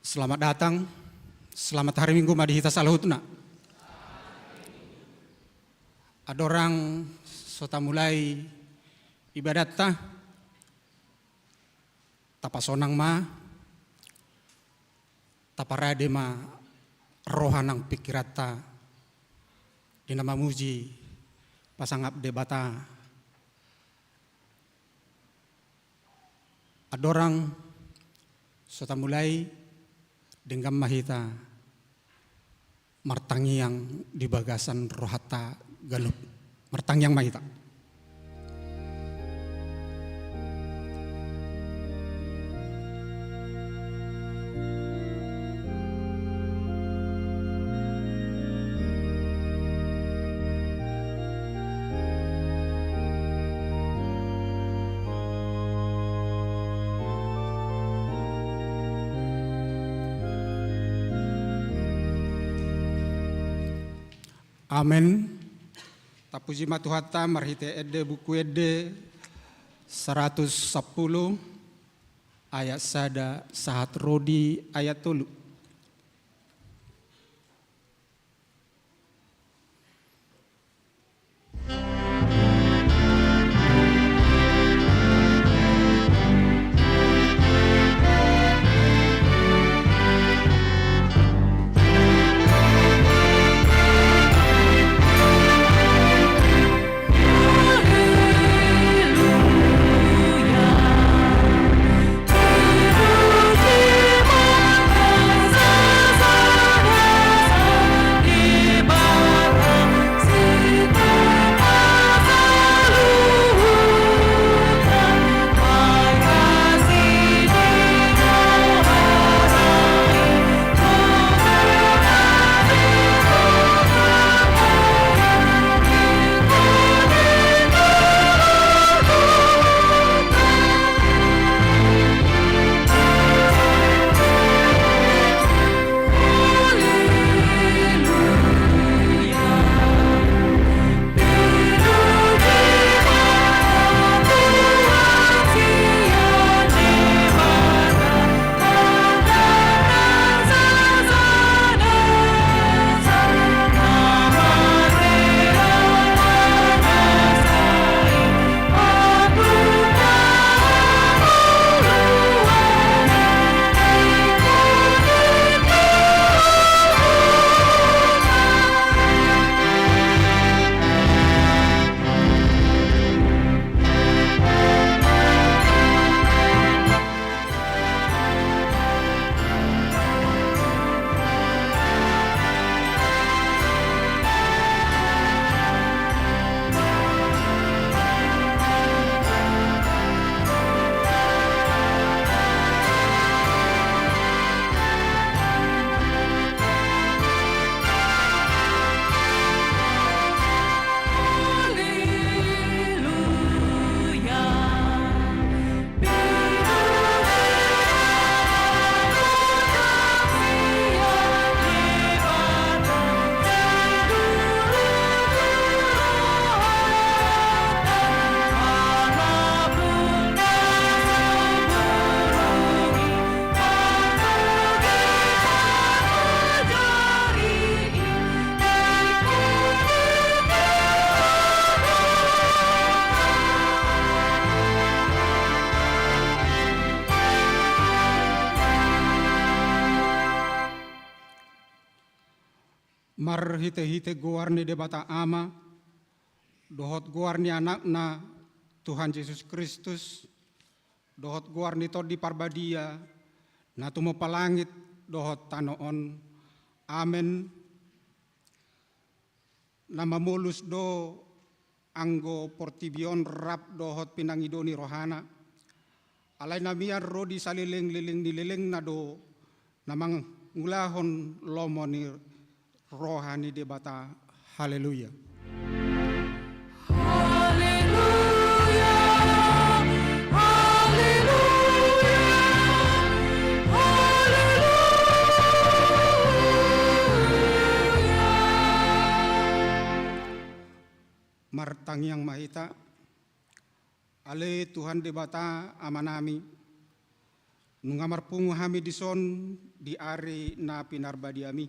Selamat datang, selamat hari Minggu madihita salahutna. Ada orang sota mulai ibadat ta, tapasonang ma, taparade ma rohanang pikirat ta, dinama muji pasangap debata. Ada orang sota mulai dengan mahita martangi yang di bagasan rohata galup martang yang mahita. Amin. Tapuji matuhata marhite ede buku ede 110 ayat sada sahat rodi ayat 3. Mar hite-hite goarni debata ama, dohot goarni anakna Tuhan Yesus Kristus, dohot goarni todi parbadia, natumo palangit dohot tanoon, amen. Nama mulus do anggo portibion rap dohot pinangidoni rohana, alay namian rodi saliling-liling nilileng na do, namang ngulahon lomoni rohani debata. Haleluya. Haleluya. Haleluya. Haleluya. Martang yang mahita, ale Tuhan debata amanami, Nungamar pungu hami dison di ari na pinarbadiami.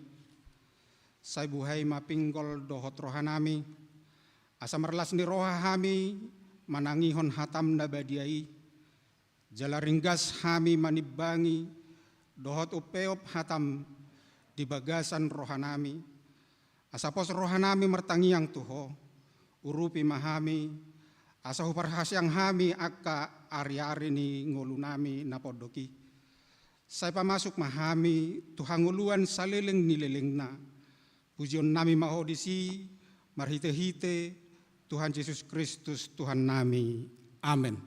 Say buhay mapinggol dohot rohanami. Asa merlas ni roha hami manangihon hatam na badiai. Jalaringgas hami manibangi dohot upeop hatam di bagasan rohanami. Asapos rohanami mertangiang tuho. Urupi mahami. Asa huparhasyang hami akka ari-ari ni ngolunami napodoki. Saya pamasuk mahami tuhanguluan salileng nileleng na. Pujian nami mahodisi, marhite-hite, Tuhan Yesus Kristus Tuhan nami. Amin.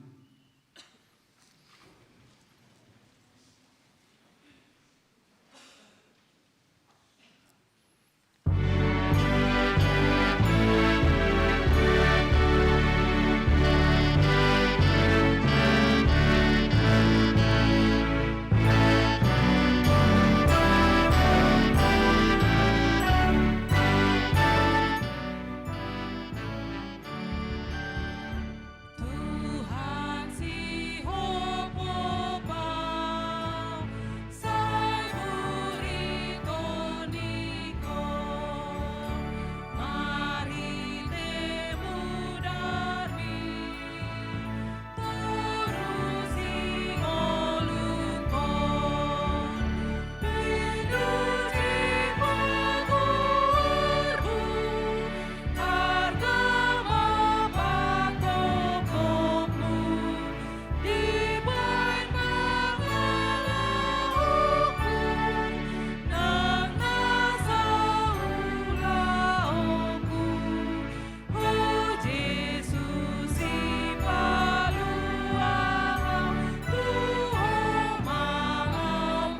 Tuhan si hopopa sai burito niko mari temu darmi terusi olukon hidup di pagurbu harga mapakokokmu di baik pangalauku nang nasaulaoku oh Jesus si paluang Tuhan maombatan.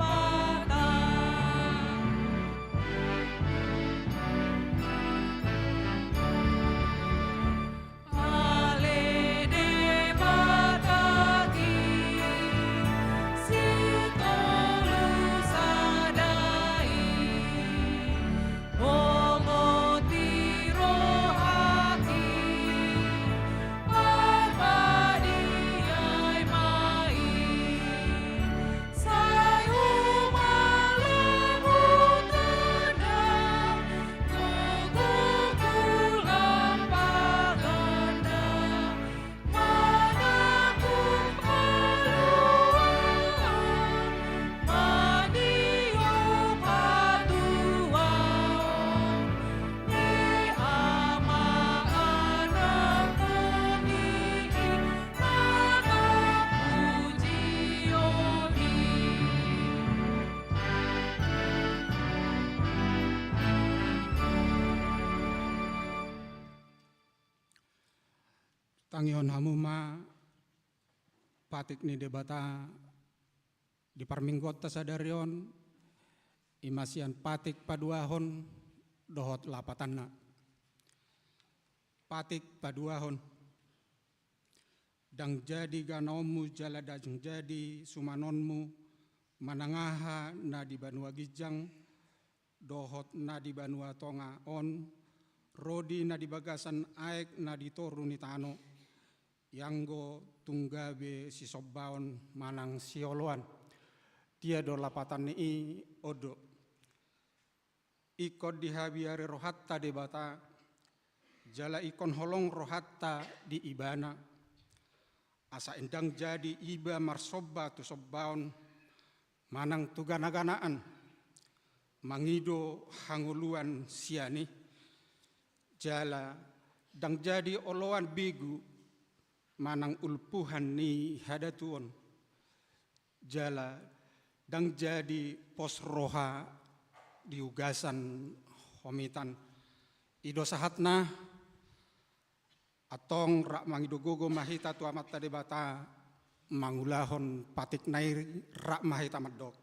Ale de bataki si tolu sadai bongo tiro hati parbadiai mai sayu malebutana gogoku lampaganda manapun paluan manio patuan ni ama anak keniki maka pujioni. Tangion hamuma patik ni debata di parminggot tasadarion imasian patik paduahon dohot lapatanna. Patik paduahon dang jadi ganomu jala dajeng jadi sumanonmu manangaha na di banua gijang dohot na di banua tonga on rodi na di bagasan aek na di toru ni tano yanggo tunggabe si sobbaon manang sioloan dia do lapatan ni odo ikod dihabiare rohatta debata jala ikon holong rohatta di ibana asa endang jadi iba marsobba tu sobbaon manang tugana-ganaan mangido hanguluan siani jala dang jadi oloan bigu manang ulpuhan ni hadatuon jala dang jadi pos roha diugasan homitan ido sahatna atong rak mangido gogo mahita tu amat tadebata mangulahon patik nair rak mahita madok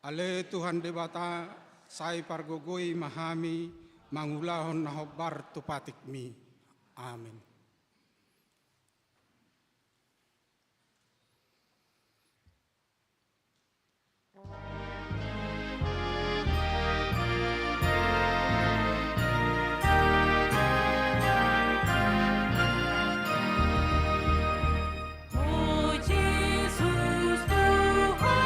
ale Tuhan debata sai pargogoi mahami mangulahon nahobar tu patik mi amin. Oh Yesus Tuhan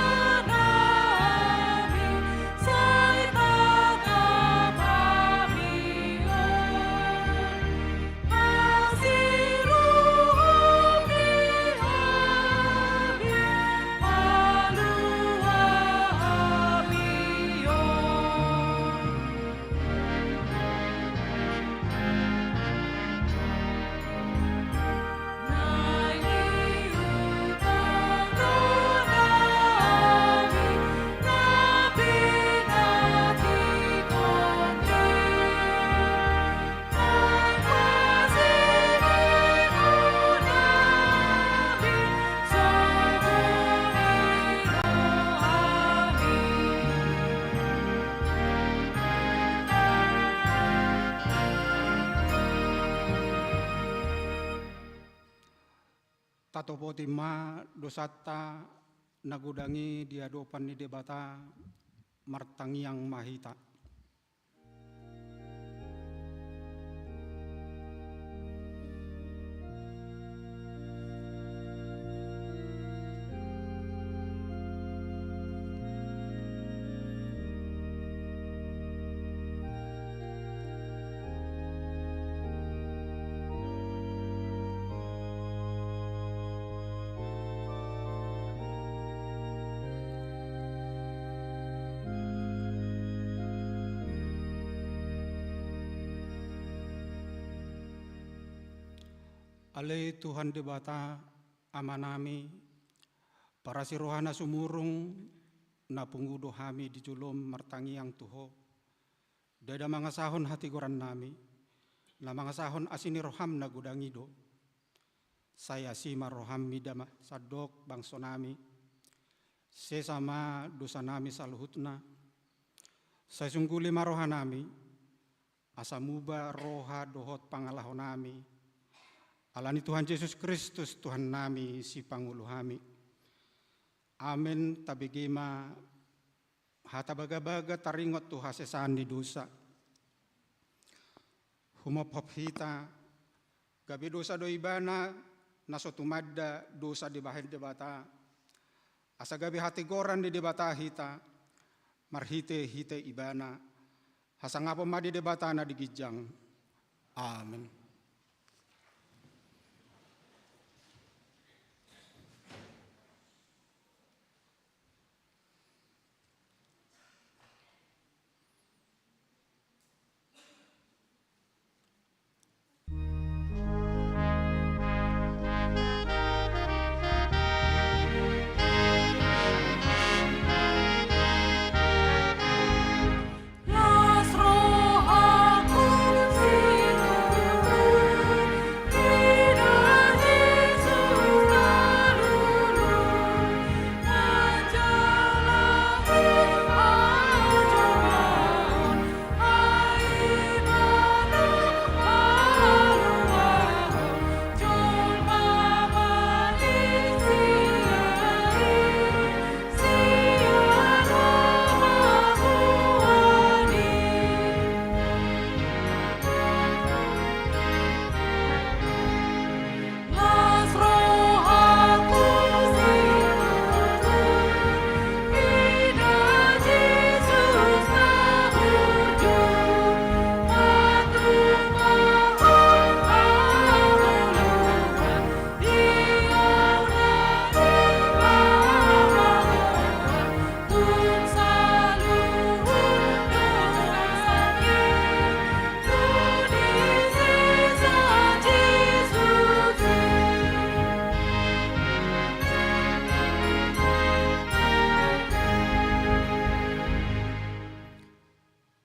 Tatopoti ma dosata nagudangi di hadapan ni debata martangiang mahita. Ale Tuhan debata amanami para sirohana sumurung na pungudo hami di julom martangiang tuho dada mga sahon hati goran nami na mga sahon asini roham na gudangido saya si maroham midama sadok bangso nami sesama dosa nami saluhutna saya sungguli maroha nami asamuba roha dohot pangalahon nami alani Tuhan Yesus Kristus Tuhan nami si Pangulo hami. Amin tabigima hata baga-baga taringot tu hasesan di dosa. Humop hita gabi dosa do ibana naso tumadda dosa di bahir debata. Asa gabi hati goran di debata hita marhite hite ibana. Hasangapa madi debata na digijang. Amin. Las rohaku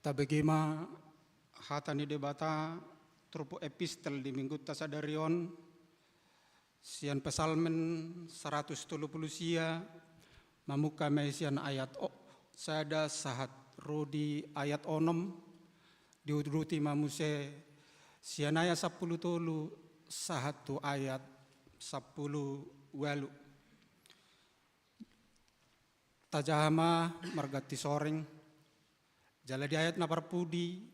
Tabegema hata ni debata trupo epistel di minggu tasadarion sian pesalmen 130 sia mamuka mesian ayat sada sahat rodi ayat onom diuduti mamuse sian ayat 10 tolu sahat tu ayat 10 walu tajahama margati soreng jala di ayat naparpudi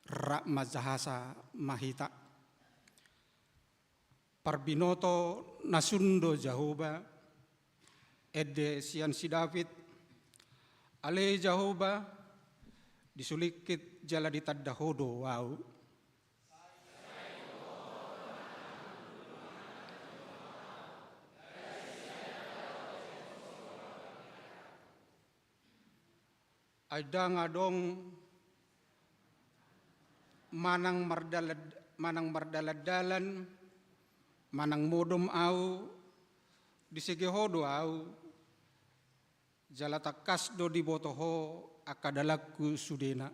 rak mazahasa mahita parbinoto nasundo Jahoba edde sian si David ale Jahoba disulikit jala ditaddahodo wau ada ngadong manang mardaladalan manang modom au disegehodo au jalatakas do dibotoho akadalaku sudena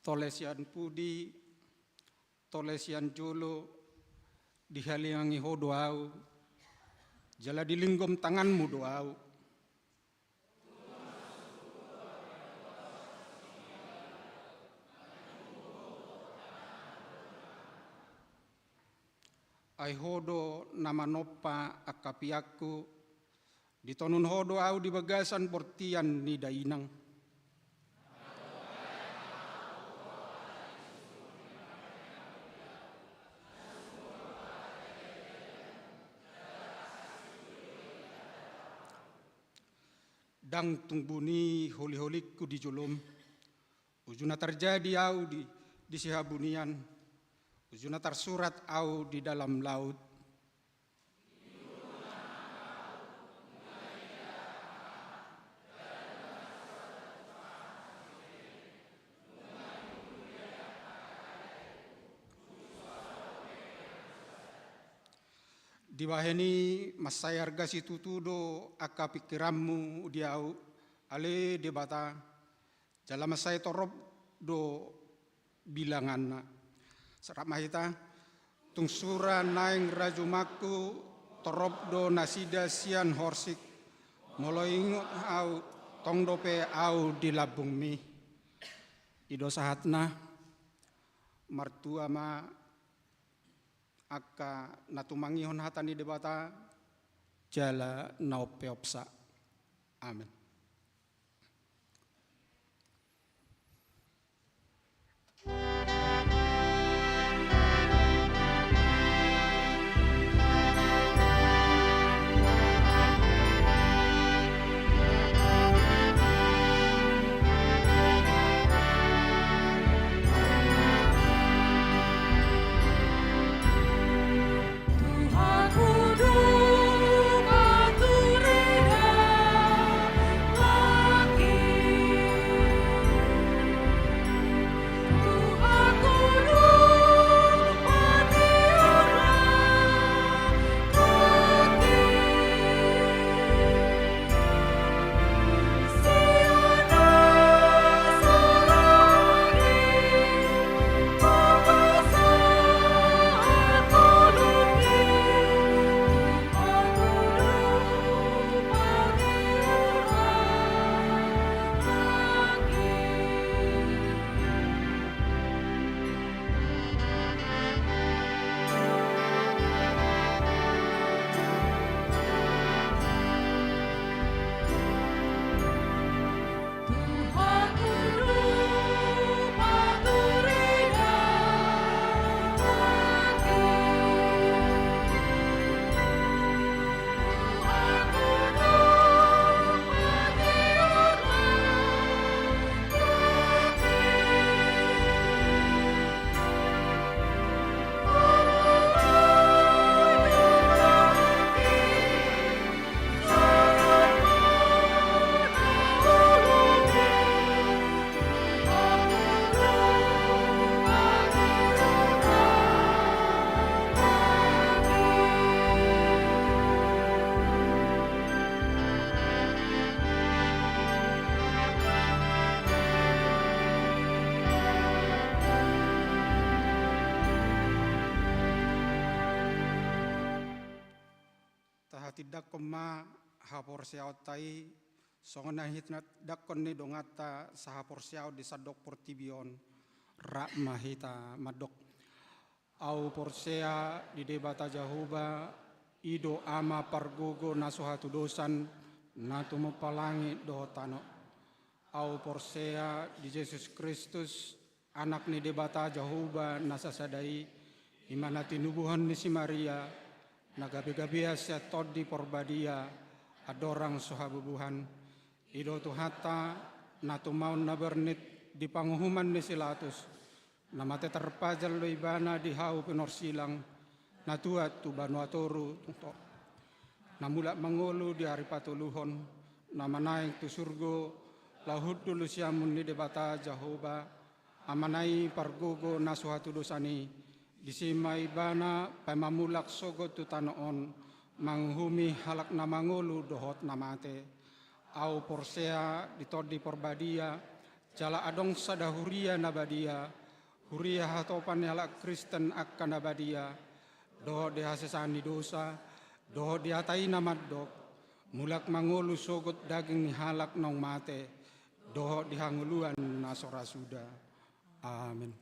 tolesian pudi tolesian jolo dihaliangi hodo au jala dilinggom tanganmu doau ai hodo nama noppa akapiakku, ditonun hodo au di bagasan portian ni dainang. Dang tungbuni holi-holiku di julum, ujuna terjadi au di sihabunian, ujuna tersurat au di dalam laut. Dibaheni masayar gasi tutudo aka pikiranmu diau ale debata jala masay torop do bilangan serap mahita tungsura naing rajumaku torop do nasida sian horsik molo ingut au tongdope au di labung mi ido sahatna martua ma aka natumangihon hatani debata jala naopeopsa. Amin. Tidak koma hapor siaw tai songona hitnat dakon ni dongata sahapor siaw di sadok portibion rak mahita madok au porsea di debata jahuba ido ama pargogo nasuhatu dosan natu mepalangi dohotano au porsea di Yesus Kristus anak ni debata jahuba nasasadai imanati nubuhan ni si Maria nagabi-gabia sia todi porbadia adorang sohabubuhan ido tuhata natu maun nabernit di panghuman ni silatus namate terpajal lo ibana di hau penor silang natuat tu banuatoru tunto namula mangolu di hari patuluhon nama naik tu surgo lahud dulu siamun ni debata jahoba amanai pargogo nasuhatu dosani disimai bana pemamulak sogot tu tanoon manghumi halak namangolu dohot namate au porsea ditodi porbadia jala adong sadahuria nabadia huria hatopan halak Kristen akan nabadia dohot dihasesani dosa dohot diatai namadok mulak mangolu sogot daging halak nong mate dohot dihanguluan nasora suda. Amin.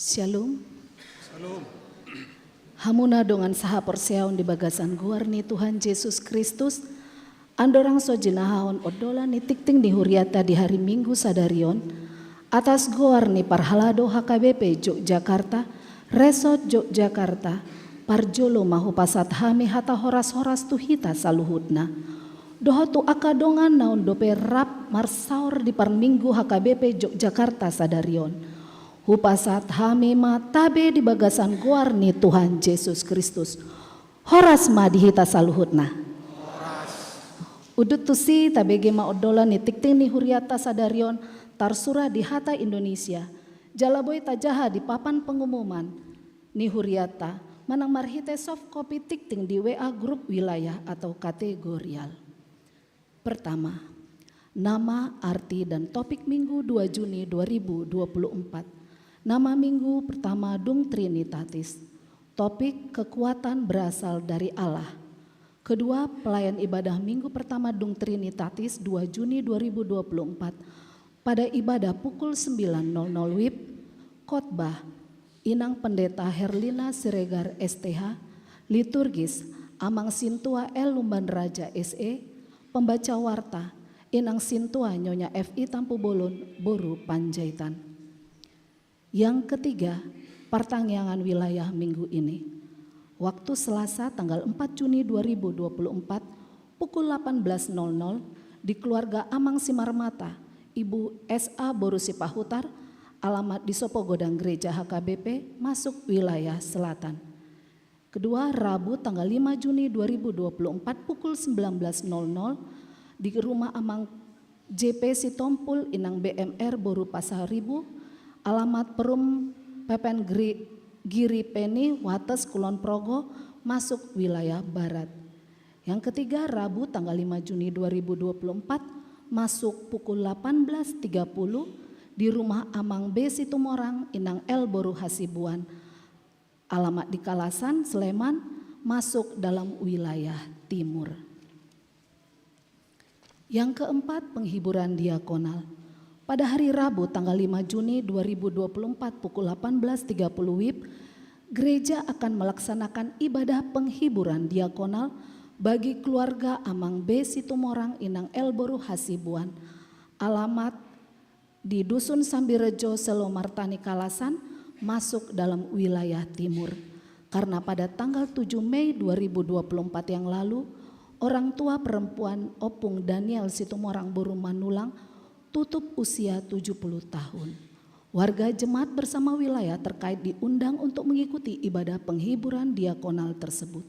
Shalom. Shalom. Hamuna dongan saha perseaun di bagasan guar ni Tuhan Yesus Kristus. Andorang sojinahaon odola ni tikting di huriata di hari Minggu sadarion. Atas guar ni Parhalado HKBP Yogyakarta, Resort Yogyakarta, Parjolo mahupasat hami hata horas-horas tuhita saluhutna. Doho tu akadongan naon dope rap marsaur di Parminggu HKBP Yogyakarta sadarion. Hupasat hami matabe di bagasan guar ni Tuhan Yesus Kristus. Horas ma dihita saluhutna. Udut tusi tabege ma odola ni tikting ni huriata sadarion tarsura di hata Indonesia. Jalaboy tajaha di papan pengumuman ni huriata manang marhite soft copy tikting di WA grup wilayah atau kategorial. Pertama, nama, arti dan topik Minggu 2 Juni 2024. Nama Minggu pertama Dung Trinitatis. Topik kekuatan berasal dari Allah. Kedua, pelayan ibadah Minggu pertama Dung Trinitatis 2 Juni 2024. Pada ibadah pukul 9.00 WIB, khotbah Inang Pendeta Herlina Siregar STH, liturgis Amang Sintua L. Lumban Raja SE, pembaca warta Inang Sintua Nyonya FI Tampu Bolon Boru Panjaitan. Yang ketiga, pertangyangan wilayah minggu ini. Waktu Selasa tanggal 4 Juni 2024 pukul 18.00 di keluarga Amang Simarmata, Ibu S.A. Boru Sipahutar, alamat di Sopo Godang Gereja HKBP, masuk wilayah selatan. Kedua, Rabu tanggal 5 Juni 2024 pukul 19.00 di rumah Amang JP Sitompul Inang BMR Boru Pasaribu, alamat Perum Pepen Giri Peni Wates Kulon Progo, masuk wilayah barat. Yang ketiga, Rabu tanggal 5 Juni 2024 masuk pukul 18.30 di rumah Amang B Situmorang Inang L Boru Hasibuan, alamat di Kalasan Sleman, masuk dalam wilayah timur. Yang keempat, penghiburan diakonal. Pada hari Rabu tanggal 5 Juni 2024 pukul 18.30 WIB, gereja akan melaksanakan ibadah penghiburan diakonal bagi keluarga Amang B Situmorang Inang El Boru Hasibuan, alamat di Dusun Sambirejo Selomartani Kalasan, masuk dalam wilayah timur. Karena pada tanggal 7 Mei 2024 yang lalu, orang tua perempuan Opung Daniel Situmorang Boru Manulang tutup usia 70 tahun. Warga jemaat bersama wilayah terkait diundang untuk mengikuti ibadah penghiburan diakonal tersebut.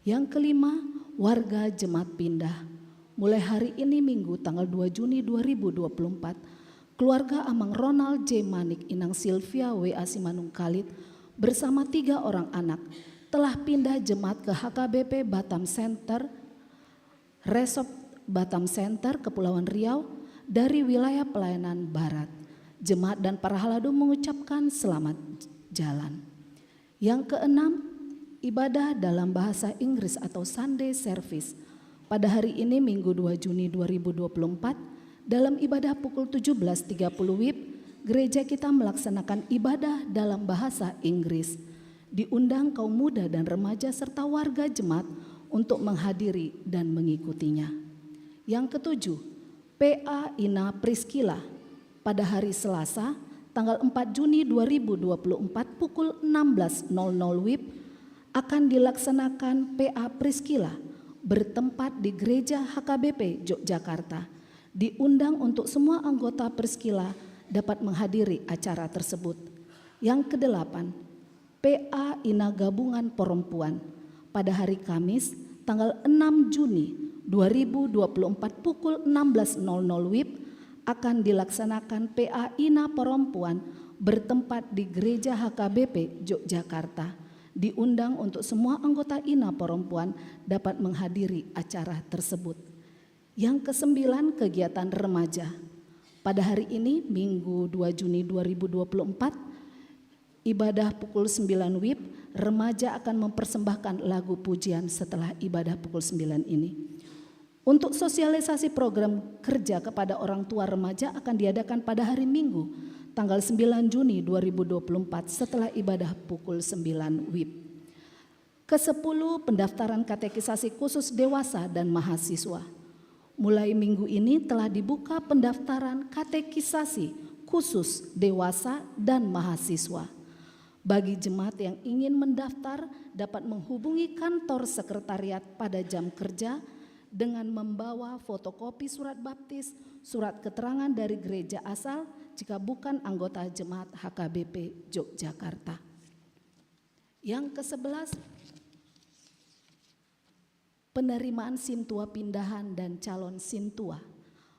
Yang kelima, warga jemaat pindah. Mulai hari ini Minggu tanggal 2 Juni 2024, keluarga Amang Ronald J. Manik Inang Silvia W.A. Simanung Kalit bersama 3 orang anak telah pindah jemaat ke HKBP Batam Center, Resort Batam Center, Kepulauan Riau, dari wilayah pelayanan barat. Jemaat dan para halado mengucapkan selamat jalan. Yang keenam, ibadah dalam bahasa Inggris atau Sunday Service. Pada hari ini Minggu 2 Juni 2024, dalam ibadah pukul 17.30 WIB, gereja kita melaksanakan ibadah dalam bahasa Inggris. Diundang kaum muda dan remaja serta warga jemaat untuk menghadiri dan mengikutinya. Yang ketujuh, PA Ina Priskila pada hari Selasa tanggal 4 Juni 2024 pukul 16.00 WIB akan dilaksanakan PA Priskila bertempat di Gereja HKBP Yogyakarta. Diundang untuk semua anggota Priskila dapat menghadiri acara tersebut. Yang kedelapan, PA Ina Gabungan Perempuan pada hari Kamis tanggal 6 Juni 2024 pukul 16.00 WIB akan dilaksanakan PA Ina Perempuan bertempat di Gereja HKBP Yogyakarta. Diundang untuk semua anggota Ina Perempuan dapat menghadiri acara tersebut. Yang kesembilan, kegiatan remaja. Pada hari ini Minggu 2 Juni 2024, ibadah pukul 9 WIB, remaja akan mempersembahkan lagu pujian setelah ibadah pukul 9 ini. Untuk sosialisasi program kerja kepada orang tua remaja akan diadakan pada hari Minggu tanggal 9 Juni 2024 setelah ibadah pukul 9 WIB. Ke-10 pendaftaran katekisasi khusus dewasa dan mahasiswa. Mulai minggu ini telah dibuka pendaftaran katekisasi khusus dewasa dan mahasiswa. Bagi jemaat yang ingin mendaftar dapat menghubungi kantor sekretariat pada jam kerja dengan membawa fotokopi surat baptis, surat keterangan dari gereja asal jika bukan anggota jemaat HKBP Yogyakarta. Yang ke-11, penerimaan sintua pindahan dan calon sintua.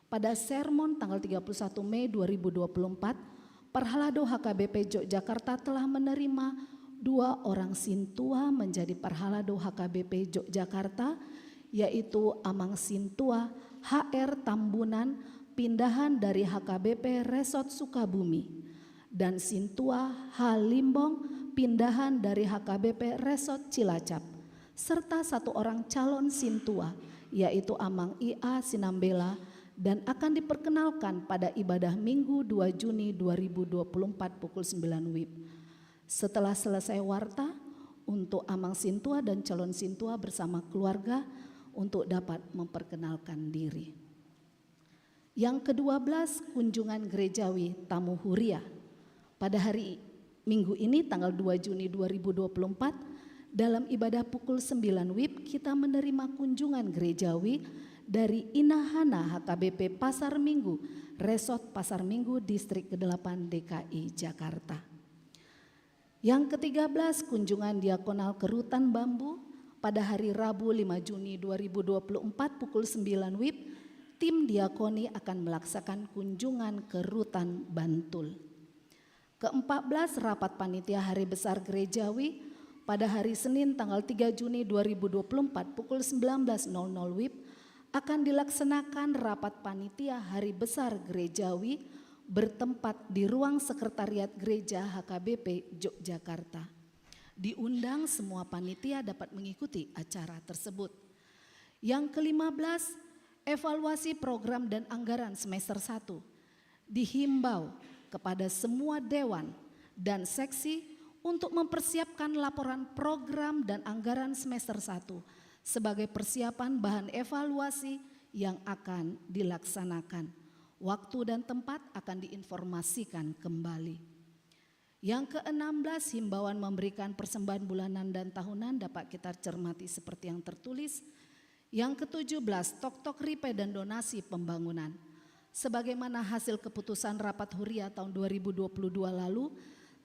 Pada sermon tanggal 31 Mei 2024, Parhalado HKBP Yogyakarta telah menerima 2 orang sintua menjadi Parhalado HKBP Yogyakarta, yaitu Amang Sintua HR Tambunan pindahan dari HKBP Resort Sukabumi dan Sintua H Limbong pindahan dari HKBP Resort Cilacap, serta 1 orang calon sintua yaitu Amang IA Sinambela dan akan diperkenalkan pada ibadah Minggu 2 Juni 2024 pukul 9 WIB. Setelah selesai warta, untuk Amang Sintua dan calon sintua bersama keluarga untuk dapat memperkenalkan diri. Yang ke-12, kunjungan gerejawi tamu huria. Pada hari Minggu ini tanggal 2 Juni 2024, dalam ibadah pukul 9 WIB kita menerima kunjungan gerejawi dari Inahana HKBP Pasar Minggu, Resort Pasar Minggu Distrik ke-8 DKI Jakarta. Yang ke-13, kunjungan diakonal ke Rutan Bambu. Pada hari Rabu 5 Juni 2024 pukul 9 WIB, tim diakoni akan melaksakan kunjungan ke Rutan Bantul. Ke-14, rapat panitia Hari Besar Gerejawi pada hari Senin tanggal 3 Juni 2024 pukul 19.00 WIB akan dilaksanakan rapat panitia Hari Besar Gerejawi bertempat di ruang sekretariat gereja HKBP Yogyakarta. Diundang semua panitia dapat mengikuti acara tersebut. Yang ke-15, evaluasi program dan anggaran semester 1. Dihimbau kepada semua dewan dan seksi untuk mempersiapkan laporan program dan anggaran semester 1 sebagai persiapan bahan evaluasi yang akan dilaksanakan. Waktu dan tempat akan diinformasikan kembali. Yang ke-16, himbauan memberikan persembahan bulanan dan tahunan dapat kita cermati seperti yang tertulis. Yang ke-17, tok-tok ripe dan donasi pembangunan. Sebagaimana hasil keputusan rapat huria tahun 2022 lalu,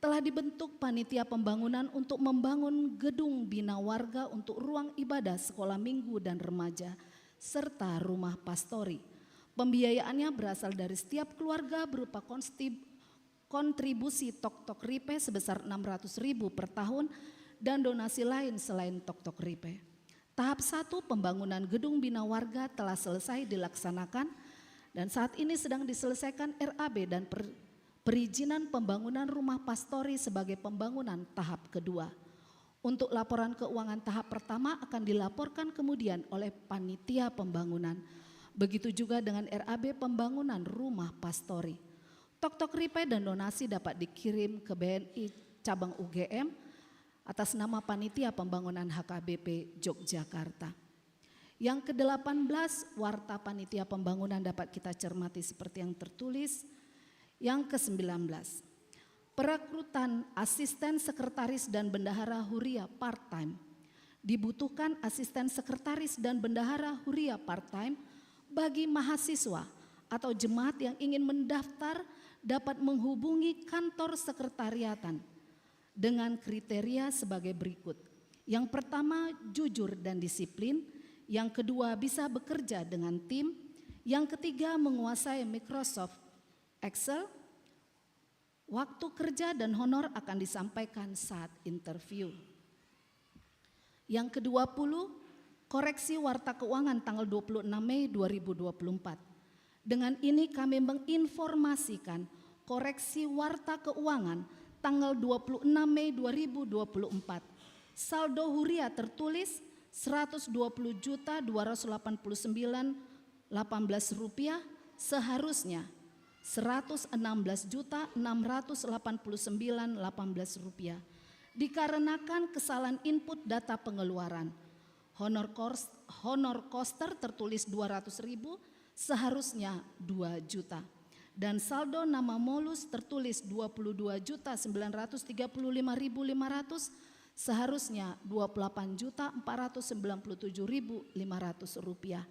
telah dibentuk panitia pembangunan untuk membangun gedung bina warga untuk ruang ibadah sekolah minggu dan remaja, serta rumah pastori. Pembiayaannya berasal dari setiap keluarga berupa kontribusi tok-tok ripe sebesar 600.000 per tahun dan donasi lain selain tok-tok ripe. Tahap 1 pembangunan gedung bina warga telah selesai dilaksanakan dan saat ini sedang diselesaikan RAB dan perizinan pembangunan rumah pastori sebagai pembangunan tahap kedua. Untuk laporan keuangan tahap pertama akan dilaporkan kemudian oleh panitia pembangunan. Begitu juga dengan RAB pembangunan rumah pastori. Tok-tok ripe dan donasi dapat dikirim ke BNI cabang UGM atas nama panitia pembangunan HKBP Yogyakarta. Yang ke-18, warta panitia pembangunan dapat kita cermati seperti yang tertulis. Yang ke-19, perekrutan asisten sekretaris dan bendahara huria part-time. Dibutuhkan asisten sekretaris dan bendahara huria part-time bagi mahasiswa atau jemaat yang ingin mendaftar dapat menghubungi kantor sekretariatan dengan kriteria sebagai berikut. Yang pertama, jujur dan disiplin. Yang kedua, bisa bekerja dengan tim. Yang ketiga, menguasai Microsoft Excel. Waktu kerja dan honor akan disampaikan saat interview. Yang ke-20, koreksi warta keuangan tanggal 26 Mei 2024. Dengan ini kami menginformasikan koreksi warta keuangan tanggal 26 Mei 2024. Saldo huria tertulis Rp120.289.18 seharusnya Rp116.689.18 dikarenakan kesalahan input data pengeluaran. Honor coaster tertulis 200.000 seharusnya 2 juta. Dan saldo nama molus tertulis 22.935.500 seharusnya 28.497.500 rupiah.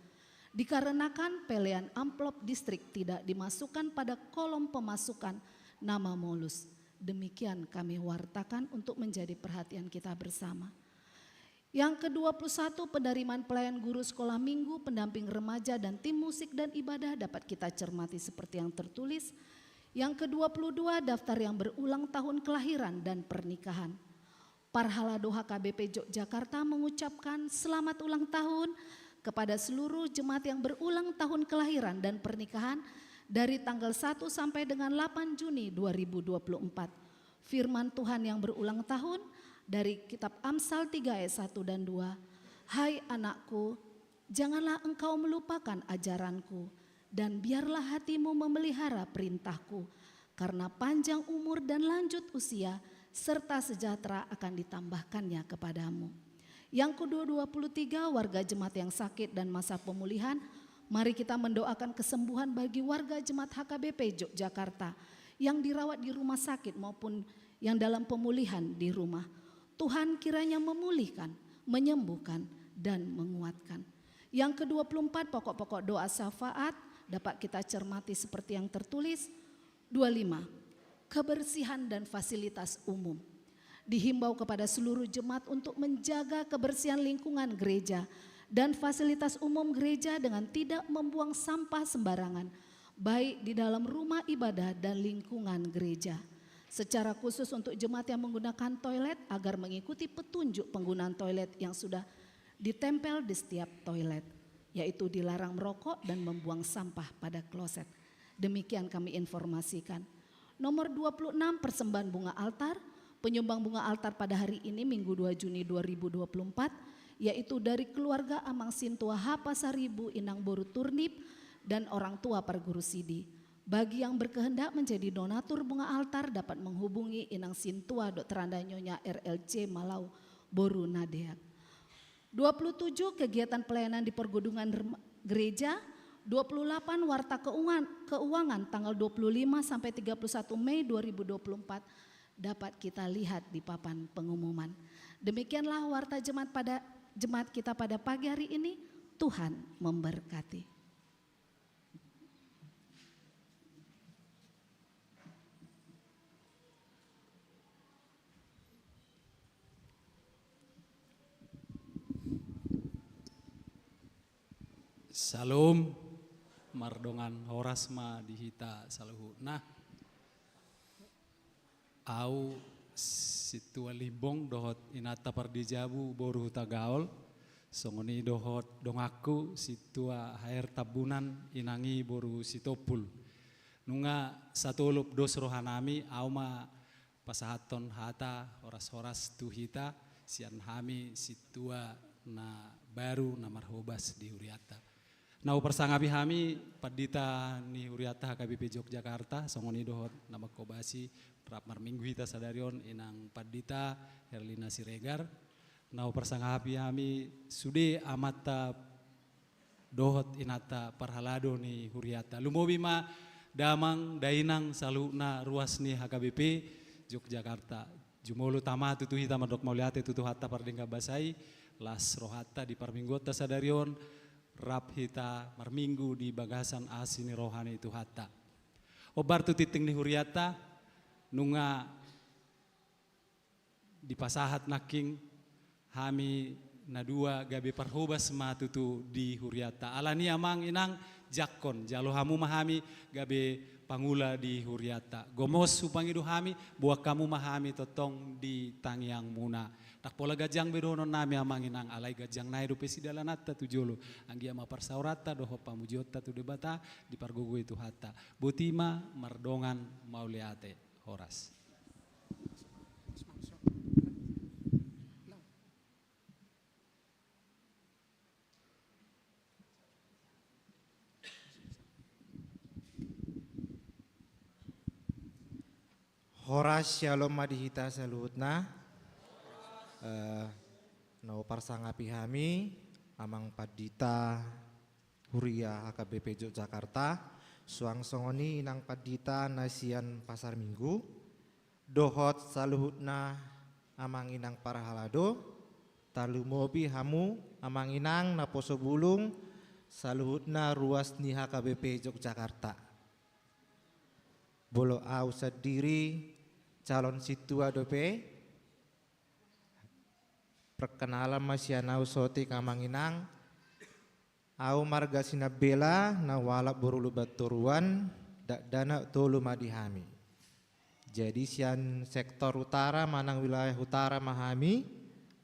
Dikarenakan pelean amplop distrik tidak dimasukkan pada kolom pemasukan nama molus. Demikian kami wartakan untuk menjadi perhatian kita bersama. Yang ke-21 penerimaan pelayan guru sekolah minggu, pendamping remaja dan tim musik dan ibadah dapat kita cermati seperti yang tertulis. Yang ke-22 daftar yang berulang tahun kelahiran dan pernikahan. Parhalado HKBP Yogyakarta mengucapkan selamat ulang tahun kepada seluruh jemaat yang berulang tahun kelahiran dan pernikahan dari tanggal 1 sampai dengan 8 Juni 2024. Firman Tuhan yang berulang tahun dari kitab Amsal 3 ayat 1 dan 2. Hai anakku, janganlah engkau melupakan ajaranku dan biarlah hatimu memelihara perintahku, karena panjang umur dan lanjut usia serta sejahtera akan ditambahkannya kepadamu. Yang ke-23 warga jemaat yang sakit dan masa pemulihan, mari kita mendoakan kesembuhan bagi warga jemaat HKBP Yogyakarta yang dirawat di rumah sakit maupun yang dalam pemulihan di rumah. Tuhan kiranya memulihkan, menyembuhkan, dan menguatkan. Yang ke-24 pokok-pokok doa syafaat dapat kita cermati seperti yang tertulis. 25. Kebersihan dan fasilitas umum. Dihimbau kepada seluruh jemaat untuk menjaga kebersihan lingkungan gereja dan fasilitas umum gereja dengan tidak membuang sampah sembarangan, baik di dalam rumah ibadah dan lingkungan gereja. Secara khusus untuk jemaat yang menggunakan toilet agar mengikuti petunjuk penggunaan toilet yang sudah ditempel di setiap toilet, yaitu dilarang merokok dan membuang sampah pada kloset. Demikian kami informasikan. Nomor 26 persembahan bunga altar. Penyumbang bunga altar pada hari ini Minggu 2 Juni 2024 yaitu dari keluarga Amang Sintua H. Pasaribu Inang Boru Turnip dan orang tua Perguru Sidi. Bagi yang berkehendak menjadi donatur bunga altar dapat menghubungi Inang Sintua Dr. Anda Nyonya RLC Malau Boru Nadeak. 27 kegiatan pelayanan di pergudungan gereja. 28 warta keuangan tanggal 25 sampai 31 Mei 2024 dapat kita lihat di papan pengumuman. Demikianlah warta jemaat kita pada pagi hari ini. Tuhan memberkati. Salam, mardongan horasma dihita saluhu. Nah, au situa libong dohot inata pardijabu boru tagaol, songoni dohot dongaku situa hair tabunan inangi boru sitopul. Nunga satulup dos rohanami au ma pasahaton hata horas-horas tuhita sian hami situa na baru na marhobas di Huriata. Nau persangabi hami padita ni Huriata HKBP Yogyakarta songoni dohot nama kobasi rap marminggu hita sadarion inang padita Herlina Siregar. Nau persangabi hami sude amata dohot inata parhalado ni Huriata. Lumobi ma damang dainang saluna ruas ni HKBP Yogyakarta. Jumolo tama tutu hita madok mauliate tutu hatta pardengga basai las rohata di parminggota sadarion. Rap hita marminggu di bagasan asini rohani itu hatta. Obar tu titing ni Huriata nunga di pasahat naking hami nadua gabe parhobas ma tutu di Huriata. Alani amang inang jakon jalo hamu mahami gabe pangula di Huriata. Gomos supangidu hami buah kamu mahami totong di tangiang muna. Tak pola gajang bedono nami amangin ang alay gajang naido pesidalanata tu jolo anggi ama parsaurata doho pamujiota tu debata di pargogo itu hatta botima mardongan mauliate horas. Horas shalom madihita saluhutna. No parsangapi hami amang padita Huria HKBP Yogyakarta suang songoni inang padita nasian pasar minggu dohot saluhutna amang inang parahalado talu mobi hamu amang inang naposo bulung saluhutna ruas ni HKBP Yogyakarta bolo au sadiri calon situa dope perkenalan masyanau soti kamanginang au marga sinabela na walap borulu baturuan dak dana tolu madihami. Jadi sian sektor utara manang wilayah utara mahami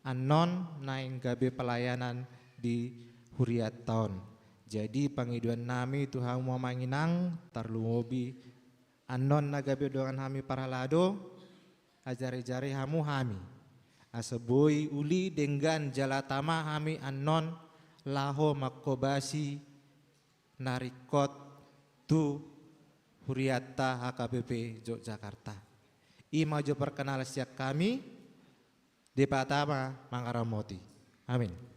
anon naing gabe pelayanan di Huriat Town. Jadi pangiduan nami tu hamu manginang tarlumobi anon na gabe doangan hami paralado ajari-jari hamu hami. Aseboi uli dengan jalatama hami anon laho makobasi narikot tu Huriata HKBP Yogyakarta. Ima jo perkenal siak kami di Patama Manggaramoti. Amin.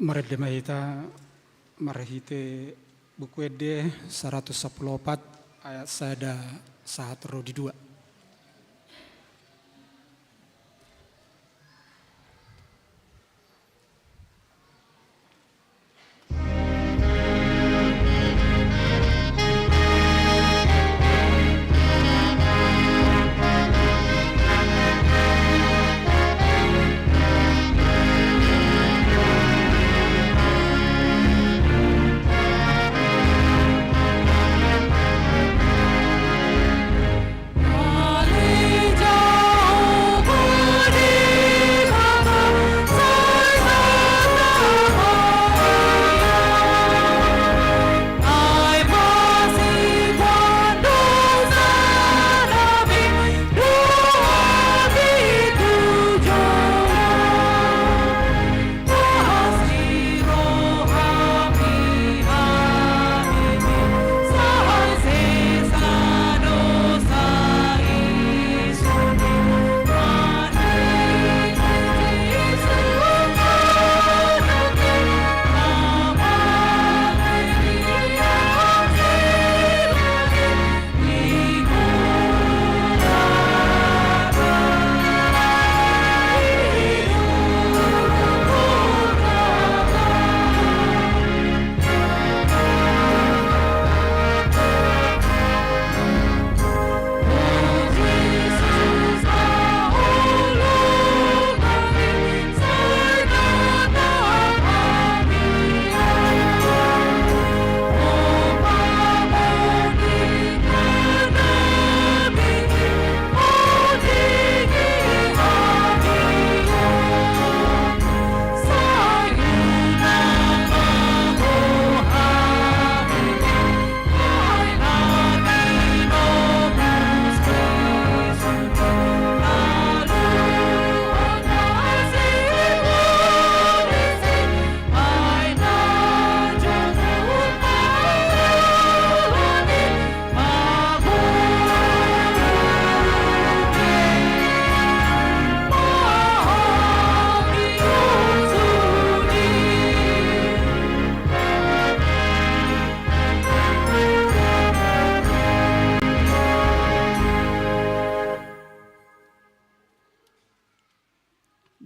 Meredemahita marahite buku ede 114 ayat sada sahat rodi 2.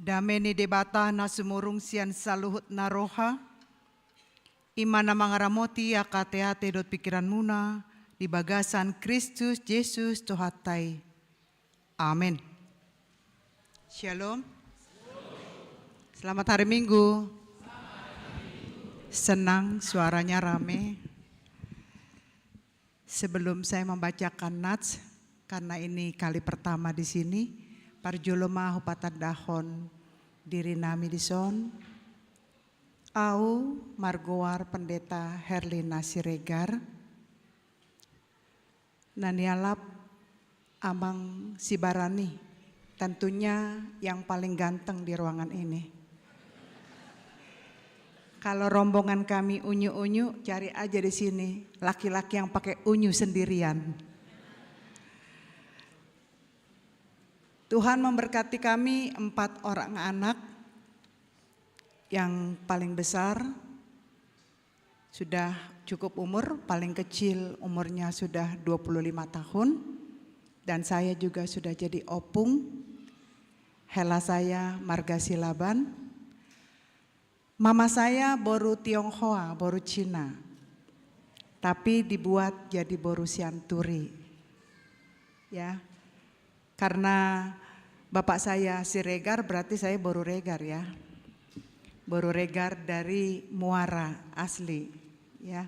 Dameni debata na sumurung sian saluhut naroha, imana mangaramoti akateate dot pikiran muna, di bagasan Kristus Yesus Tuhatai. Amin. Shalom. Selamat hari Minggu. Senang suaranya rame. Sebelum saya membacakan nats, karena ini kali pertama di sini, parjoloma hupatan dahon diri nami dison, au margoar pendeta Herlina Siregar, nanialap amang Sibarani, tentunya yang paling ganteng di ruangan ini. Kalau rombongan kami unyu-unyu, cari aja di sini laki-laki yang pakai unyu sendirian. Tuhan memberkati kami 4 orang anak. Yang paling besar sudah cukup umur, paling kecil umurnya sudah 25 tahun. Dan saya juga sudah jadi opung. Hela saya Marga Silaban. Mama saya boru Tionghoa, boru Cina. Tapi dibuat jadi boru Sianturi. Ya. Karena bapak saya Siregar berarti saya boru Regar ya. Boru Regar dari Muara asli ya.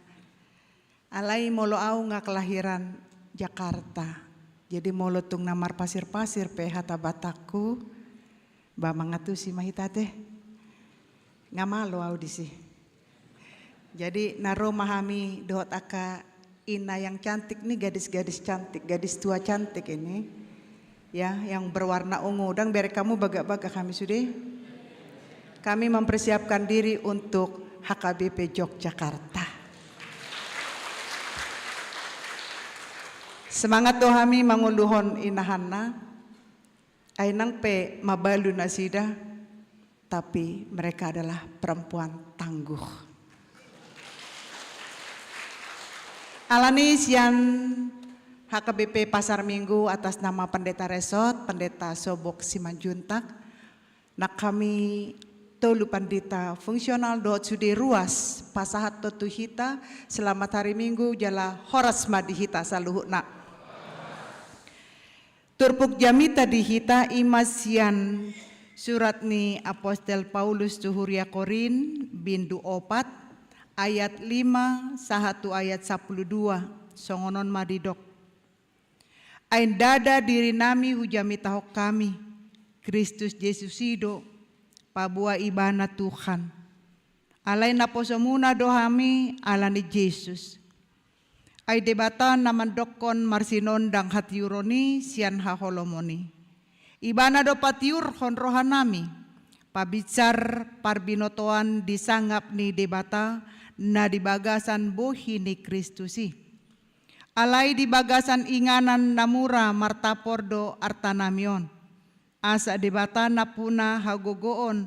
Alai molo au nggak kelahiran Jakarta. Jadi molo tung namar pasir-pasir PH Tabataku. Ba mangatu si mahita teh. Nggak malu au disi. Jadi naro mahami dohot aka ina yang cantik nih, gadis-gadis cantik, gadis tua cantik ini. Ya, yang berwarna ungu dan biar kamu baga-baga kami sudah. Kami mempersiapkan diri untuk HKBP Yogyakarta. Semangat dohami manguluhon inahana. Ainang pe mabalu nasida. tapi mereka adalah perempuan tangguh. Alani sian HKBP Pasar Minggu atas nama Pendeta Resort, Pendeta Sobok Simanjuntak. Nak kami tolu pandita fungsional doa sude ruas pasahat totu hita selamat hari Minggu jala horas madi hita saluhuk nak. Turpuk jamita di hita imasian surat ni Apostel Paulus tuhuria Korin bindu 4 ayat 5 sahatu ayat 12 songonon madidok. Ain dada diri nami hujami tahok kami Kristus Yesus hidup pabua ibana Tuhan. Alai naposomuna dohami alani Yesus. Ai debatan naman dokon marsinon dang hatiuroni sian haholomoni. Ibana do patiur honrohan nami. Pabicar parbinotoan disangap ni debata na di bagasan bohi ni Kristusi. Alai di bagasan inganan namura martapordo artanamion. Asa debata napuna hagogoon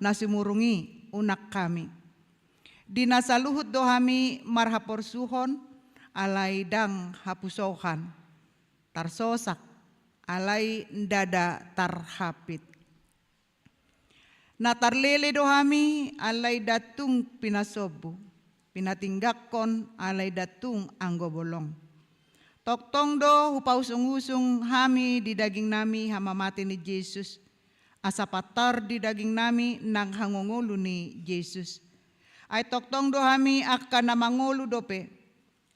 nasumurungi unak kami. Di nasaluhut dohami marhaporsuhon alai dang hapusohan. Tarsosak alai ndada tarhapit. Natarlele dohami alai datung pinasobu. Pinatinggakon alay datung anggo bolong. Toktong do hupausung-usung hami di daging nami hamamati ni Yesus. Asapatar di daging nami nang hangongolu ni Yesus. Ay toktong do hami akan namangolu dope.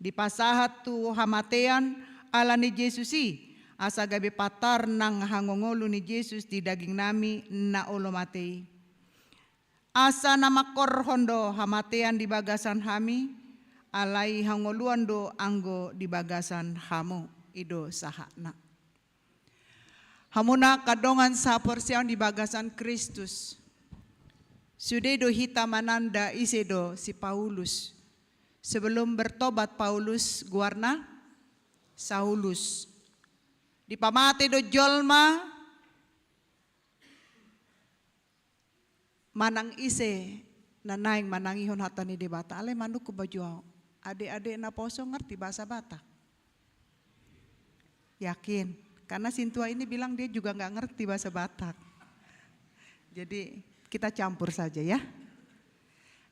Di pasahat tu hamatean ala ni Yesusi. Asa gabi patar nang hangongolu ni Yesus di daging nami na olomatei. Asa namakor hondo hamatean di bagasan hami, alai hangoluan do anggo di bagasan hamu ido sahana. Hamuna kadongan sa porsian di bagasan Kristus. Sude do hita mananda isedo si Paulus. Sebelum bertobat Paulus guarna Saulus. Di pamate do jolma manang ise nanaing manangihon hata ni debata ale manuk ku baju adik-adik na poso ngerti bahasa Batak. Yakin karena Sintua ini bilang dia juga nggak ngerti bahasa Batak. Jadi kita campur saja ya.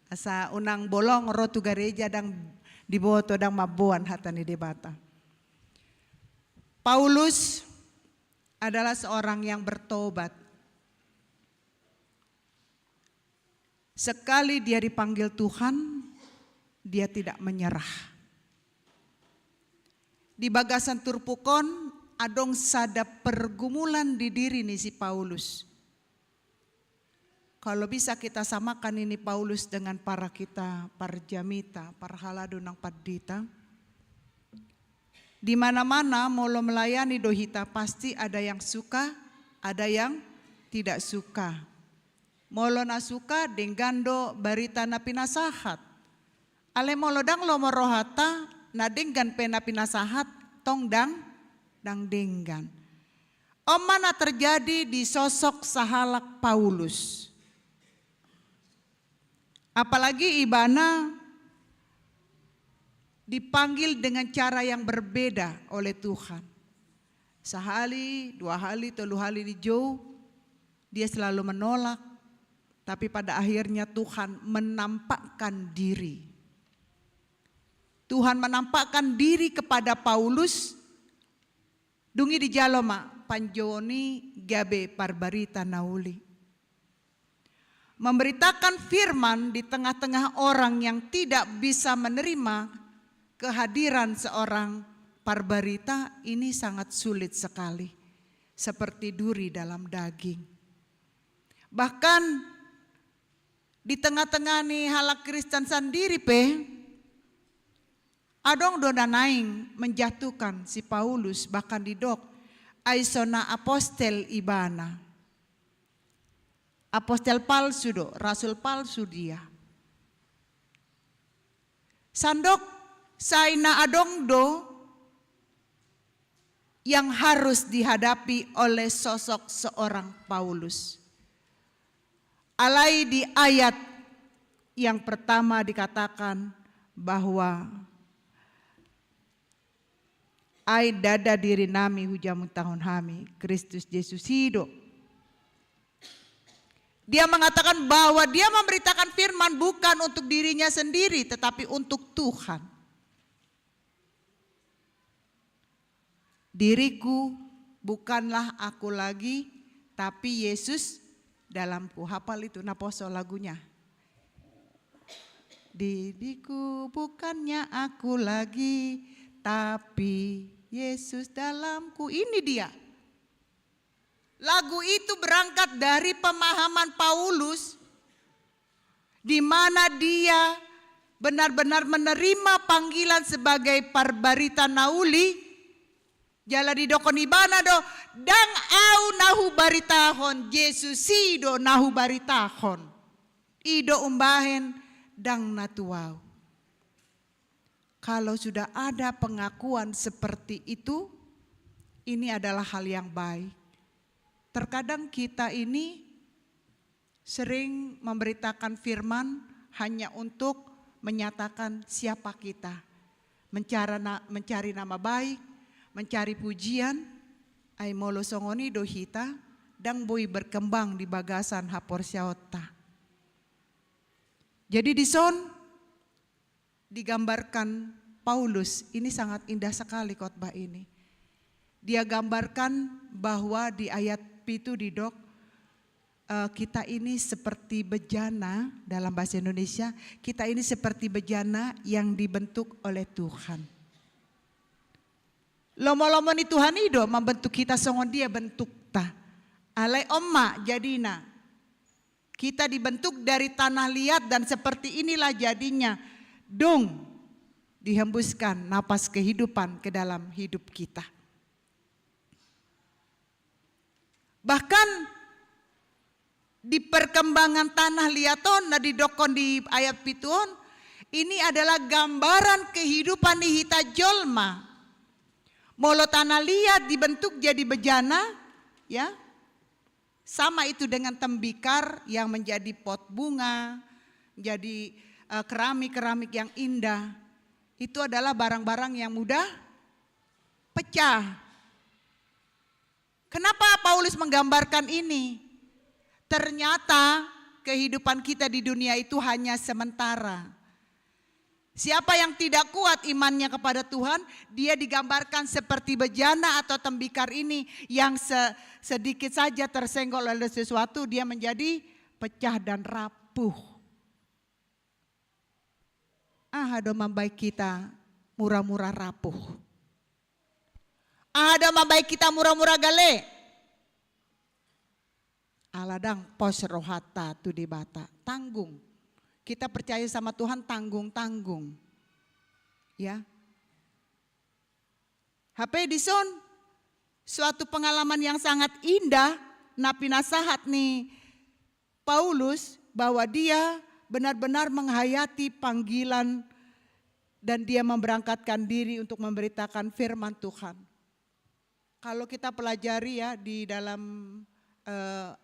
Asa unang bolong rotu gareja dang diboto dang mabuan hata ni debata. Paulus adalah seorang yang bertobat. Sekali dia dipanggil Tuhan, dia tidak menyerah. Di bagasan turpukon, adong sada pergumulan di diri nih si Paulus. Kalau bisa kita samakan ini Paulus dengan para kita, para jamita, para halado ng paddita. Di mana-mana molo melayani dohita pasti ada yang suka, ada yang tidak suka. Molo na suka denggando barita na pinasahat. Ale molo dang lomo rohata na denggan pena pinasahat tong dang denggan. Mana terjadi di sosok sahalak Paulus. Apalagi ibana dipanggil dengan cara yang berbeda oleh Tuhan. Sehali, 2 kali, 3 kali dijauh, dia selalu menolak. Tapi pada akhirnya Tuhan menampakkan diri. Tuhan menampakkan diri kepada Paulus. Dungi di jaloma panjoni gabe parbarita nauli. Memberitakan firman di tengah-tengah orang yang tidak bisa menerima kehadiran seorang parbarita ini sangat sulit sekali. Seperti duri dalam daging. Bahkan di tengah-tengah nih halak Kristen sendiri adong dona naing menjatuhkan si Paulus bahkan didok aisona apostel ibana. Apostel palsu do, rasul palsu dia. Sandok saina adong do yang harus dihadapi oleh sosok seorang Paulus. Alai di ayat yang pertama dikatakan bahwa ai dada diri nami hujamu tahun hami Kristus Yesus hidup. Dia mengatakan bahwa dia memberitakan firman bukan untuk dirinya sendiri tetapi untuk Tuhan. Diriku bukanlah aku lagi tapi Yesus dalamku. Hafal itu Naposo lagunya. Diriku bukannya aku lagi tapi Yesus dalamku. Ini dia. Lagu itu berangkat dari pemahaman Paulus di mana dia benar-benar menerima panggilan sebagai parbarita nauli. Jala di dokon ibana do dang au nahu baritahon Yesus sido nahu baritahon ido umbahen dang natuau. Kalau sudah ada pengakuan seperti itu, ini adalah hal yang baik. Terkadang kita ini sering memberitakan firman hanya untuk menyatakan siapa kita, mencari nama baik, mencari pujian, ai molo songoni dohita, dang boy berkembang di bagasan hapor syaota. Jadi di son digambarkan Paulus, ini sangat indah sekali khotbah ini. Dia gambarkan bahwa di ayat itu di dok, kita ini seperti bejana dalam bahasa Indonesia, kita ini seperti bejana yang dibentuk oleh Tuhan. Lomo-lomo ni Tuhan ido membentuk kita songon dia bentuk ta. Alai omma jadina. Kita dibentuk dari tanah liat dan seperti inilah jadinya. Dong dihembuskan napas kehidupan ke dalam hidup kita. Bahkan di perkembangan tanah liaton na didokon di ayat pituon, ini adalah gambaran kehidupan di hita jolma. Molo tanah liat dibentuk jadi bejana, ya. Sama itu dengan tembikar yang menjadi pot bunga, jadi keramik-keramik yang indah. Itu adalah barang-barang yang mudah pecah. Kenapa Paulus menggambarkan ini? Ternyata kehidupan kita di dunia itu hanya sementara. Siapa yang tidak kuat imannya kepada Tuhan, dia digambarkan seperti bejana atau tembikar ini yang sedikit saja tersenggol oleh sesuatu, dia menjadi pecah dan rapuh. Ada membaik kita murah-murah rapuh. Ada membaik kita murah-murah gale. Aladang pos rohata tu di bata, tanggung. Kita percaya sama Tuhan tanggung-tanggung. Ya. HP dison suatu pengalaman yang sangat indah napi nasahat nih Paulus bahwa dia benar-benar menghayati panggilan dan dia memberangkatkan diri untuk memberitakan firman Tuhan. Kalau kita pelajari ya di dalam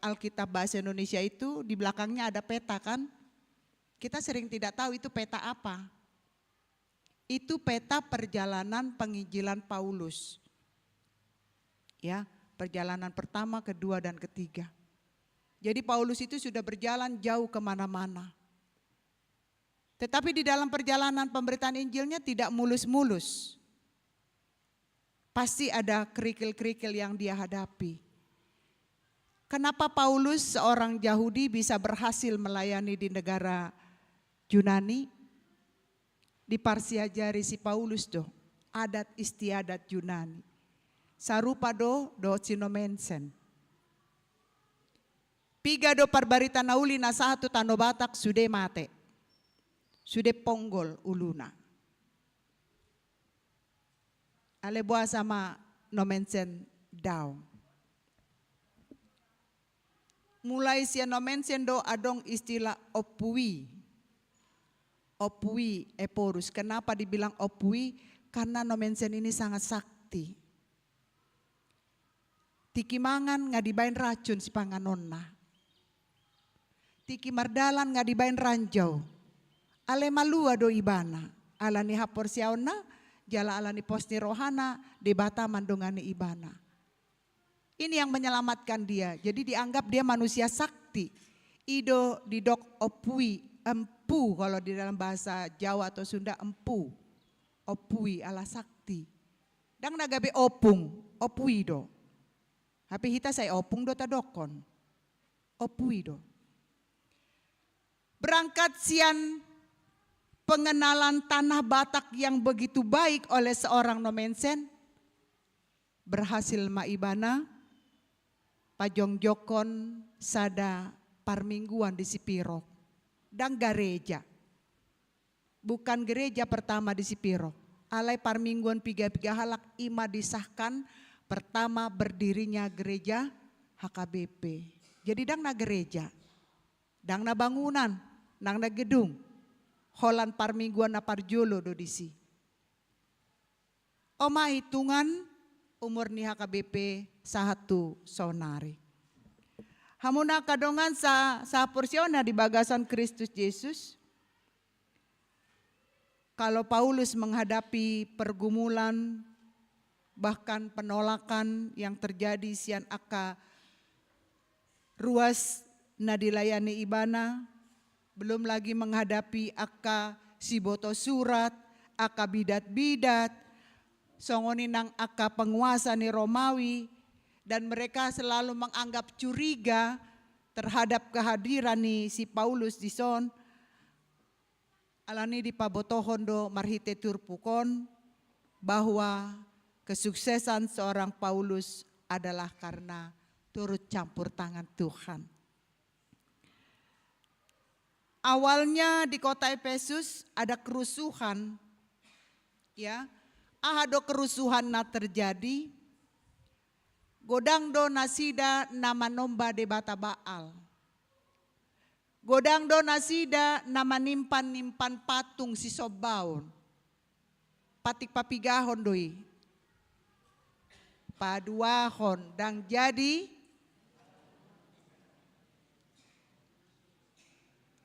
Alkitab bahasa Indonesia itu di belakangnya ada peta kan? Kita sering tidak tahu itu peta apa. Itu peta perjalanan penginjilan Paulus. Ya, perjalanan pertama, kedua dan ketiga. Jadi Paulus itu sudah berjalan jauh kemana-mana. Tetapi di dalam perjalanan pemberitaan Injilnya tidak mulus-mulus. Pasti ada kerikil-kerikil yang dia hadapi. Kenapa Paulus seorang Yahudi bisa berhasil melayani di negara Yunani? Di Parsia jari si Paulus do adat istiadat Yunani. Sarupa do sinomensen. Piga do parbarita nauli na satu tano batak sude mate. Sude ponggol uluna. Ale buah sama nomensen daw. Mulai si nomensen do adong istilah opui. Opui eporus. Kenapa dibilang opui? Karena nomensen ini sangat sakti. Tikimangan ngadibain racun si panganonna. tiki mardalan nga di bain ranjau. Ale malua do ibana. Alani hapor siauna, jala alani posni rohana, debata mandongani ibana. Ini yang menyelamatkan dia. Jadi dianggap dia manusia sakti. Ido didok opui, empu kalau di dalam bahasa Jawa atau Sunda empu. Opui ala sakti. Dang nagabe opung, opui do. Tapi hita saya opung do tadokon. Opui do. Berangkat sian pengenalan tanah Batak yang begitu baik oleh seorang nomensen, berhasil maibana, pajong jokon sada parmingguan di Sipiro, dan gereja. Bukan gereja pertama di Sipiro, alai parmingguan piga-piga halak ima disahkan pertama berdirinya gereja HKBP. Jadi dang na gereja, dang na bangunan, dang na gedung. Holan parmingguan na parjolo do disi. Oma hitungan umur ni HKBP 1 sonari. Hamuna kadongan sa porsiona di bagasan Kristus Yesus. Kalau Paulus menghadapi pergumulan bahkan penolakan yang terjadi sian aka ruas na dilayani ibana, belum lagi menghadapi aka siboto surat, aka bidat-bidat, songoni nang aka penguasa ni Romawi, dan mereka selalu menganggap curiga terhadap kehadiran ni si Paulus di son. Alani di pabotohon do marhite turpukon bahwa kesuksesan seorang Paulus adalah karena turut campur tangan Tuhan. Awalnya di kota Efesus ada kerusuhan, ya, ahado kerusuhan na terjadi, godang do nasida nama nomba de bata Baal, godang do nasida nama nimpan patung si Sobaun, patik papigahon doi, paduahon dang jadi.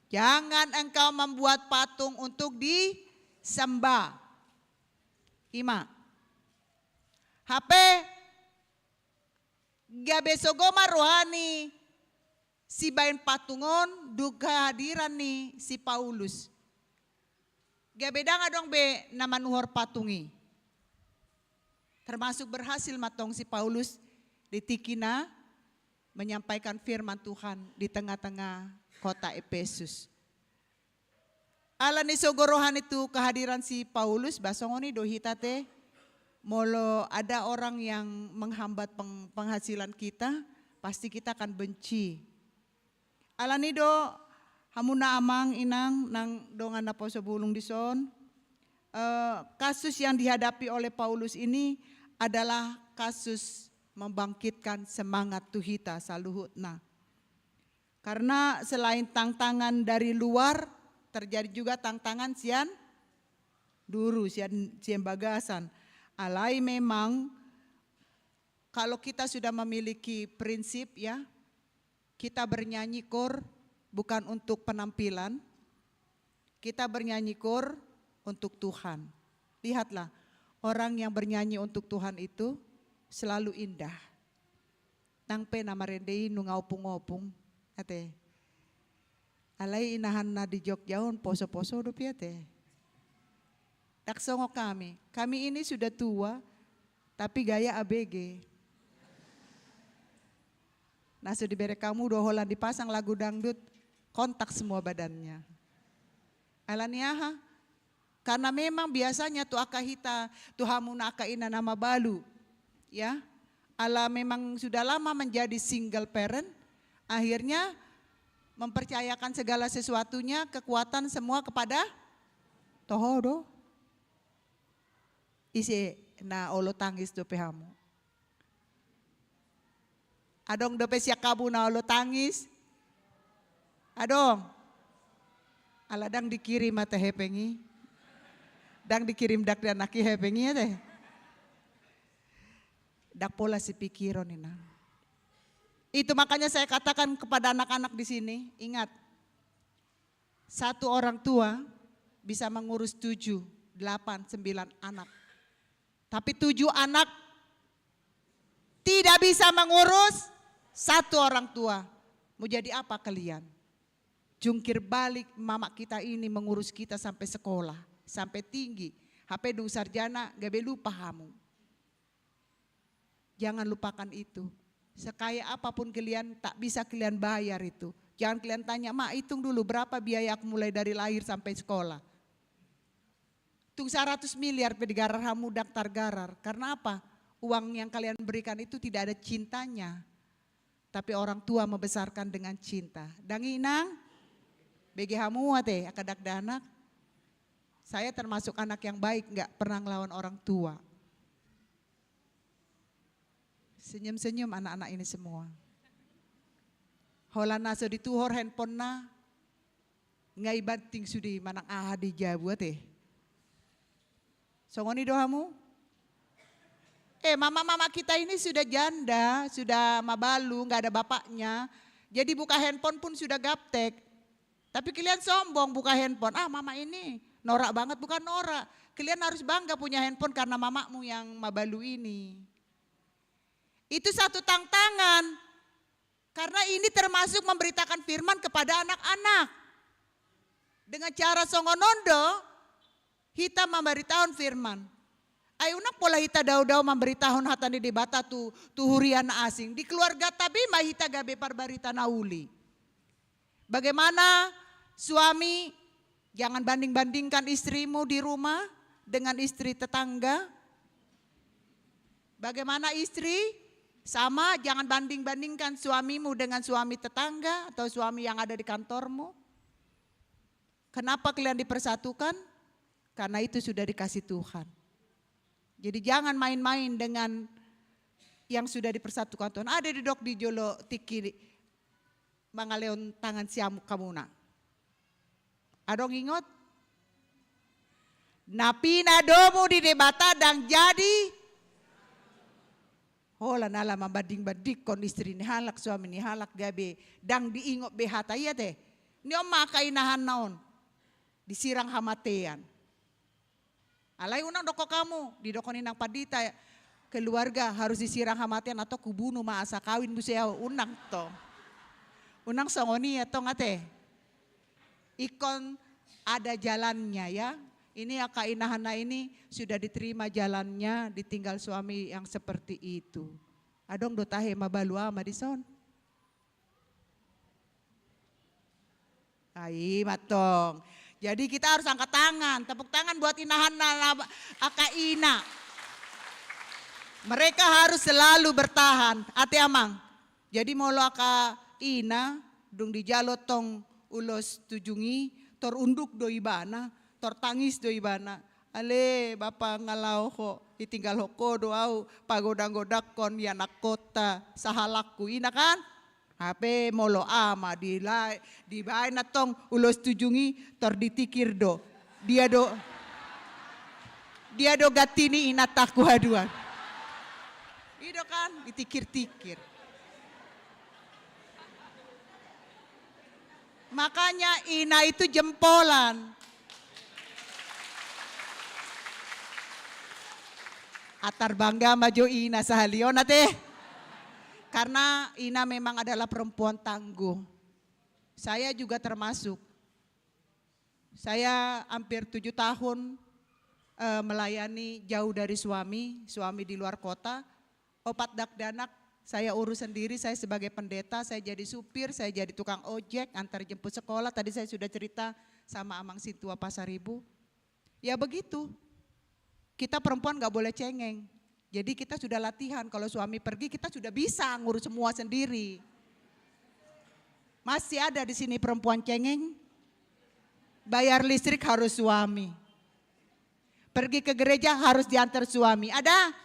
Jangan engkau membuat patung untuk disembah. Ima. HP gabe sogoma rohani si bain patungon duga hadiran ni si Paulus. Gabe danga dong be nama nuhor patungi. Termasuk berhasil matong si Paulus di tikina menyampaikan firman Tuhan di tengah-tengah kota Efesus. Ala ni sogorohan itu kehadiran si Paulus, basongoni dohita teh molo ada orang yang menghambat penghasilan kita, pasti kita akan benci. Ala ni do hamuna amang inang nang dongan na poso bulung di son. Kasus yang dihadapi oleh Paulus ini adalah kasus membangkitkan semangat tuhita saluhutna. Karena selain tantangan dari luar, terjadi juga tantangan sian duru, sian bagasan. Alai memang kalau kita sudah memiliki prinsip ya, kita bernyanyi kor bukan untuk penampilan, kita bernyanyi kor untuk Tuhan. Lihatlah, orang yang bernyanyi untuk Tuhan itu selalu indah. Nang pena marendei nu ngaupung-opung. Ate, alay inahan na di Jogjaon poso-poso do piate. Taksongo kami ini sudah tua tapi gaya ABG. Nasu diberi kamu doholan dipasang lagu dangdut, kontak semua badannya. Alaniaha, karena memang biasanya tu akahita, tu hamuna akaina nama balu, ya. Ala memang sudah lama menjadi single parent. Akhirnya mempercayakan segala sesuatunya, kekuatan semua kepada Tohodo. Isi na olo tangis do pehamu. Adong do pe siak kabu na olo tangis. Adong. Aladang dikirim mata hepengi. Dang dikirim dak dan aki hepengi ya teh. Dak pola si pikiron ina. Itu makanya saya katakan kepada anak-anak di sini, ingat Satu orang tua bisa mengurus 7, 8, 9 anak. Tapi 7 anak tidak bisa mengurus satu orang tua. Mau jadi apa kalian? Jungkir balik mama kita ini mengurus kita sampai sekolah, sampai tinggi. HP dung sarjana gak lupa kamu. Jangan lupakan itu. Sekaya apapun kalian tak bisa kalian bayar itu. Jangan kalian tanya, "Mak, hitung dulu berapa biaya aku mulai dari lahir sampai sekolah." Tung 100 miliar pedigarar hamu daftar garar. Karena apa? Uang yang kalian berikan itu tidak ada cintanya. Tapi orang tua membesarkan dengan cinta. Danginang, bagi hamu teh akadak danak. Saya termasuk anak yang baik, gak pernah ngelawan orang tua. Senyum-senyum anak-anak ini semua. Holana so dituhor handphone na, ngai banting sudi manang di jabu teh. Songoni doamu. Mama-mama kita ini sudah janda, sudah mabalu, nggak ada bapaknya. Jadi buka handphone pun sudah gaptek. Tapi kalian sombong buka handphone. Mama ini norak banget, bukan norak. Kalian harus bangga punya handphone karena mamamu yang mabalu ini. Itu satu tantangan. Karena ini termasuk memberitakan firman kepada anak-anak. Dengan cara songonondo, kita memberitahu firman. Ayunak pola hita daw-daw memberitahu hatani di bata tu hurian asing. Di keluarga tabi mah hita gabe parbarita nauli. Bagaimana suami, jangan banding-bandingkan istrimu di rumah dengan istri tetangga. Bagaimana istri? Sama, jangan banding-bandingkan suamimu dengan suami tetangga atau suami yang ada di kantormu. Kenapa kalian dipersatukan? Karena itu sudah dikasih Tuhan. Jadi jangan main-main dengan yang sudah dipersatukan Tuhan. Ada di dok di jolo tiki mangaleon tangan siam kamuna. Adong ingot? Napi nadomu di debata dan jadi hola nala mambading-badik kon istri ni halak suami ni halak gabe dang diingot behata iya teh. Ni maka inahan naon disirang hamatean. Alay unang doko kamu di doko ninang padita keluarga harus disirang hamatean atau kubunuh maasa kawin buseaw unang to. Unang songoni atau ngate. Ikon ada jalannya ya. Ini ya kainahana ini sudah diterima jalannya, ditinggal suami yang seperti itu. Adong do tahe mabalu ama dison. Ai matong. Jadi kita harus angkat tangan, tepuk tangan buat inahana akaina. Mereka harus selalu bertahan. Ate amang. Jadi molo aka ina dung dijalo tong ulos tujungi tor unduk do ibana. Tortangis do ibana, ale bapa ngalau ko, ditinggal hoko doau, pagodak-godak kon ya nakota, sahalakku ina kan? HP molo ama di bahay na tong ulos tujungi, tor ditikir do, dia do gatini inataku haduan. Ido kan, ditikir-tikir. Makanya ina itu jempolan. Atar bangga maju ina sahalion nate. Karena ina memang adalah perempuan tangguh. Saya juga termasuk. Saya hampir 7 tahun melayani jauh dari suami di luar kota. Opat dakdanak saya urus sendiri, saya sebagai pendeta, saya jadi supir, saya jadi tukang ojek, antar jemput sekolah. Tadi saya sudah cerita sama Amang Sintua Pasaribu. Ya begitu. Kita perempuan gak boleh cengeng. Jadi kita sudah latihan kalau suami pergi kita sudah bisa ngurus semua sendiri. Masih ada di sini perempuan cengeng? Bayar listrik harus suami. Pergi ke gereja harus diantar suami. Ada?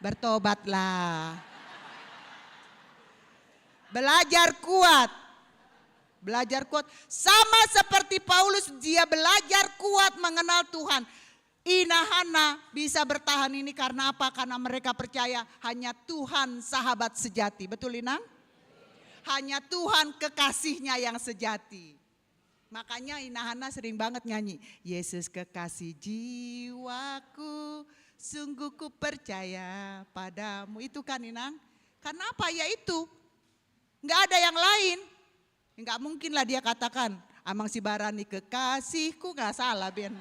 Bertobatlah. Belajar kuat. Belajar kuat. Sama seperti Paulus, dia belajar kuat mengenal Tuhan. Inahana bisa bertahan ini karena apa? Karena mereka percaya hanya Tuhan sahabat sejati. Betul Inang? Hanya Tuhan kekasihnya yang sejati. Makanya Inahana sering banget nyanyi, Yesus kekasih jiwaku, sungguh ku percaya padamu. Itu kan Inang? Kenapa? Ya itu. Nggak ada yang lain. Nggak mungkin lah dia katakan, Amang si Barani kekasihku, nggak salah Ben.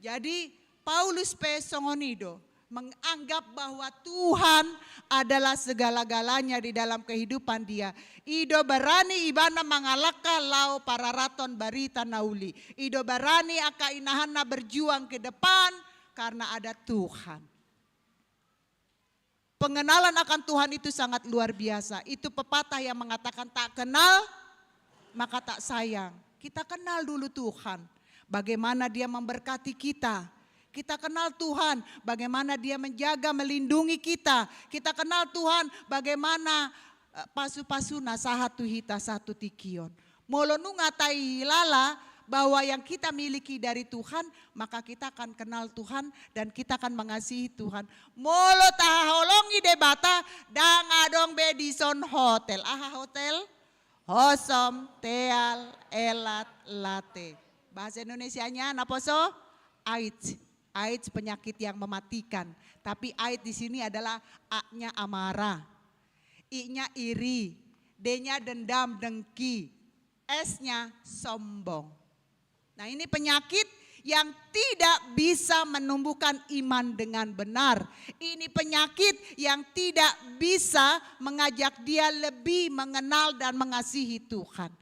Jadi Paulus Pesongonido menganggap bahwa Tuhan adalah segala-galanya di dalam kehidupan dia. Ido berani ibana mangalaka lau para raton barita nauli. Ido berani aka Inahana berjuang ke depan karena ada Tuhan. Pengenalan akan Tuhan itu sangat luar biasa. Itu pepatah yang mengatakan tak kenal maka tak sayang. Kita kenal dulu Tuhan. Bagaimana dia memberkati kita. Kita kenal Tuhan bagaimana dia menjaga, melindungi kita. Kita kenal Tuhan bagaimana pasu-pasuna sahatu hita satu tikion. Molonu ngatai lala bahwa yang kita miliki dari Tuhan, maka kita akan kenal Tuhan dan kita akan mengasihi Tuhan. Molo taholongi debata dang adong bedison hotel. Aha hotel? Hosom teal elat late. Bahasa Indonesianya naposo? AIDS. AIDS penyakit yang mematikan. Tapi AIDS di sini adalah A-nya amarah, I-nya iri, D-nya dendam, dengki, S-nya sombong. Nah ini penyakit yang tidak bisa menumbuhkan iman dengan benar. Ini penyakit yang tidak bisa mengajak dia lebih mengenal dan mengasihi Tuhan.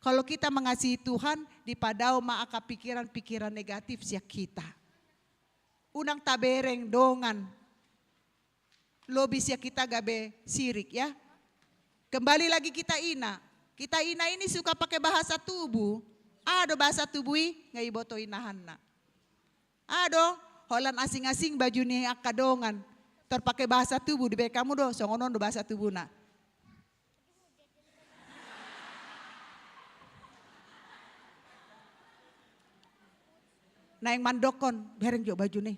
Kalau kita mengasihi Tuhan, dipadau maka pikiran-pikiran negatif siak kita. Unang tabereng dongan. Lobis ya kita gabe sirik ya. Kembali lagi kita ina. Kita ina ini suka pakai bahasa tubuh. Ado bahasa tubuhi ngai boto inahanna. Ado holan asing-asing baju ni akadongan. Terpakai bahasa tubuh di kamu do songonon do bahasa tubuh na. Nah yang mandokon, bereng jo baju nih.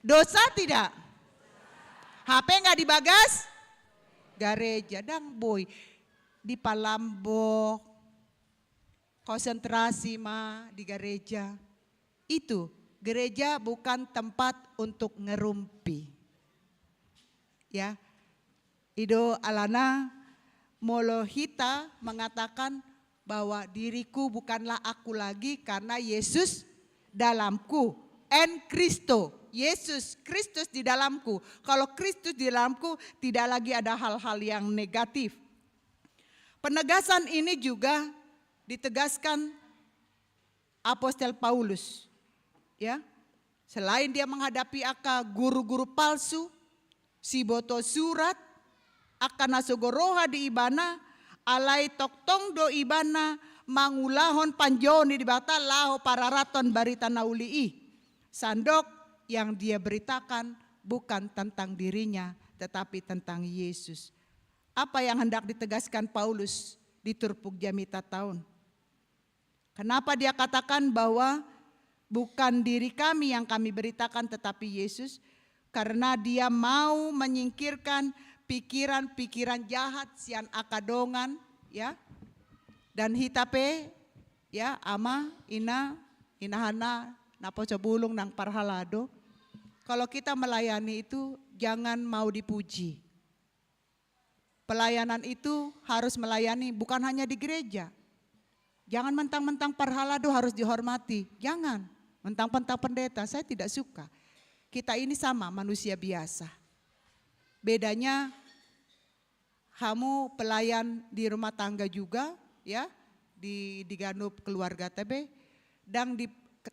Dosa tidak? HP nggak dibagas? Gareja dang boy. Di Palambok, konsentrasi mah di gereja. Itu, gereja bukan tempat untuk ngerumpi. Ya, Ido Alana Molohita mengatakan bahwa diriku bukanlah aku lagi karena Yesus dalamku. En Kristo, Yesus Kristus di dalamku. Kalau Kristus di dalamku tidak lagi ada hal-hal yang negatif. Penegasan ini juga ditegaskan Apostel Paulus. Ya, selain dia menghadapi guru-guru palsu, siboto surat, akan nasogoroha di ibana, alai toktong do ibana, mangulahon panjoni di bata laho pararaton barita naulii. Sandok yang dia beritakan bukan tentang dirinya, tetapi tentang Yesus. Apa yang hendak ditegaskan Paulus di Turpuk Jamita tahun? Kenapa dia katakan bahwa bukan diri kami yang kami beritakan tetapi Yesus? Karena dia mau menyingkirkan pikiran-pikiran jahat sian akadongan ya. Dan hitape ya ama inahana napo cebulung nang parhalado. Kalau kita melayani itu jangan mau dipuji. Pelayanan itu harus melayani bukan hanya di gereja. Jangan mentang-mentang parhalado harus dihormati. Jangan mentang-mentang pendeta, saya tidak suka. Kita ini sama manusia biasa. Bedanya kamu pelayan di rumah tangga juga ya. Di ganup keluarga tebe. Dan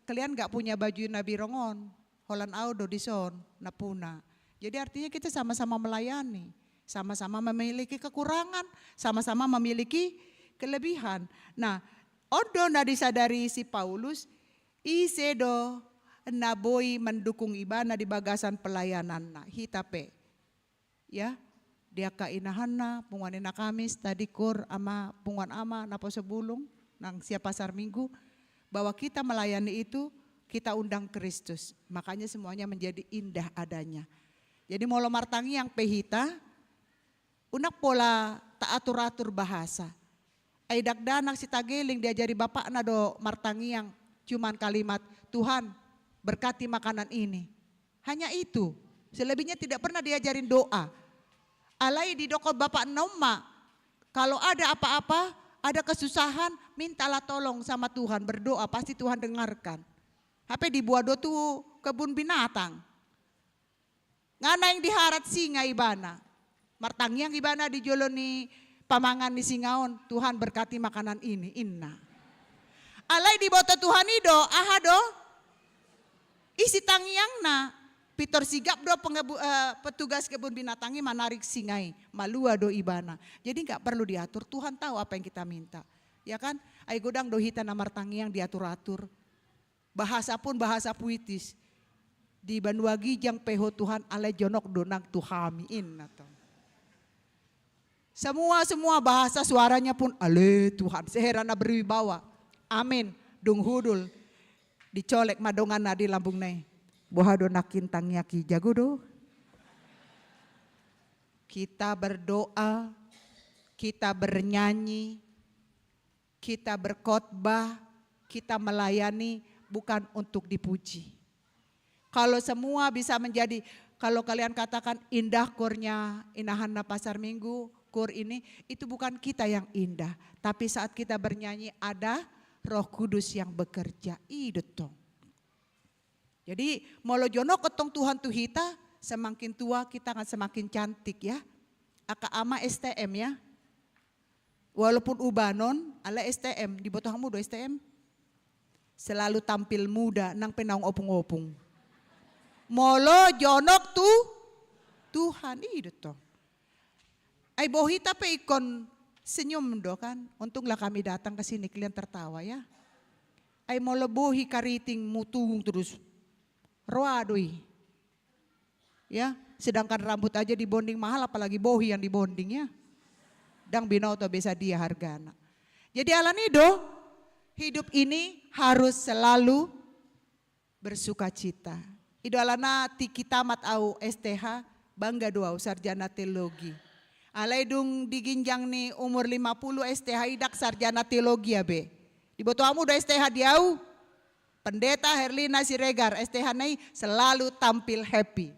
kalian gak punya baju nabi rongon. Holan audo dison napuna. Jadi artinya kita sama-sama melayani. Sama-sama memiliki kekurangan, sama-sama memiliki kelebihan. Nah, odo na disadari si Paulus, isedo naboi mendukung ibana di bagasan pelayanan na hitape. Ya, dia kainahana punganina Kamis tadi kur ama pungan ama napo sebulung nang siap pasar Minggu bahwa kita melayani itu kita undang Kristus. Makanya semuanya menjadi indah adanya. Jadi molo martangi yang pehita unak pola tak atur-atur bahasa. Ay dakdanak si tageling diajari bapak na do martangiang cuman kalimat Tuhan berkati makanan ini. Hanya itu. Selebihnya tidak pernah diajarin doa. Alai di dokot bapak Noma. Kalau ada apa-apa, ada kesusahan, mintalah tolong sama Tuhan, berdoa, pasti Tuhan dengarkan. Hape di Buado tuh kebun binatang. Ngana yang diharat singa ibana. Martangiang ibana di joloni pamangan di Singaon, Tuhan berkati makanan ini, inna. Alai di boto Tuhan ido, ahado, isi tangiang na. Pitor sigap do petugas kebun binatangnya menarik singai, malua do ibana. Jadi nggak perlu diatur, Tuhan tahu apa yang kita minta. Ya kan? Ay godang do hita namar tangiang diatur-atur. Bahasa pun bahasa puitis. Di Banua Gijang peho Tuhan alai jonok donang tuhamiin atau. Semua bahasa suaranya pun ale Tuhan seherana berwibawa. Amin. Dung hudul dicolek madongan di lambung nai. Bohado nakin tangyaki jago do. Kita berdoa, kita bernyanyi, kita berkhotbah, kita melayani bukan untuk dipuji. Kalau semua bisa menjadi, kalau kalian katakan indah kurnya Inahana Pasar Minggu, kur ini, itu bukan kita yang indah. Tapi saat kita bernyanyi ada Roh Kudus yang bekerja. Idetong. Jadi molo jono ketong Tuhan tuhita, semakin tua kita akan semakin cantik ya. Aka ama STM ya. Walaupun ubanon, ala STM, di botohamu do STM. Selalu tampil muda, nang penaung opung-opung. Molo jonok Tuhan, idetong. Ay bohita pe ikon senyum do kan. Untunglah kami datang ke sini kalian tertawa ya. Ay molo bohi kariting mutung terus. Roadoi. Ya, sedangkan rambut aja dibonding mahal apalagi bohi yang dibonding ya. Dang binoto bisa dia hargana. Jadi alanido hidup ini harus selalu bersuka cita. Idolana tiki tamat au STH bangga doa sarjana teologi. Alai dung diginjang ni umur 50 STH idak sarjana teologi ya be. Di botoamu do STH diau. Pendeta Herlina Siregar STH nai selalu tampil happy.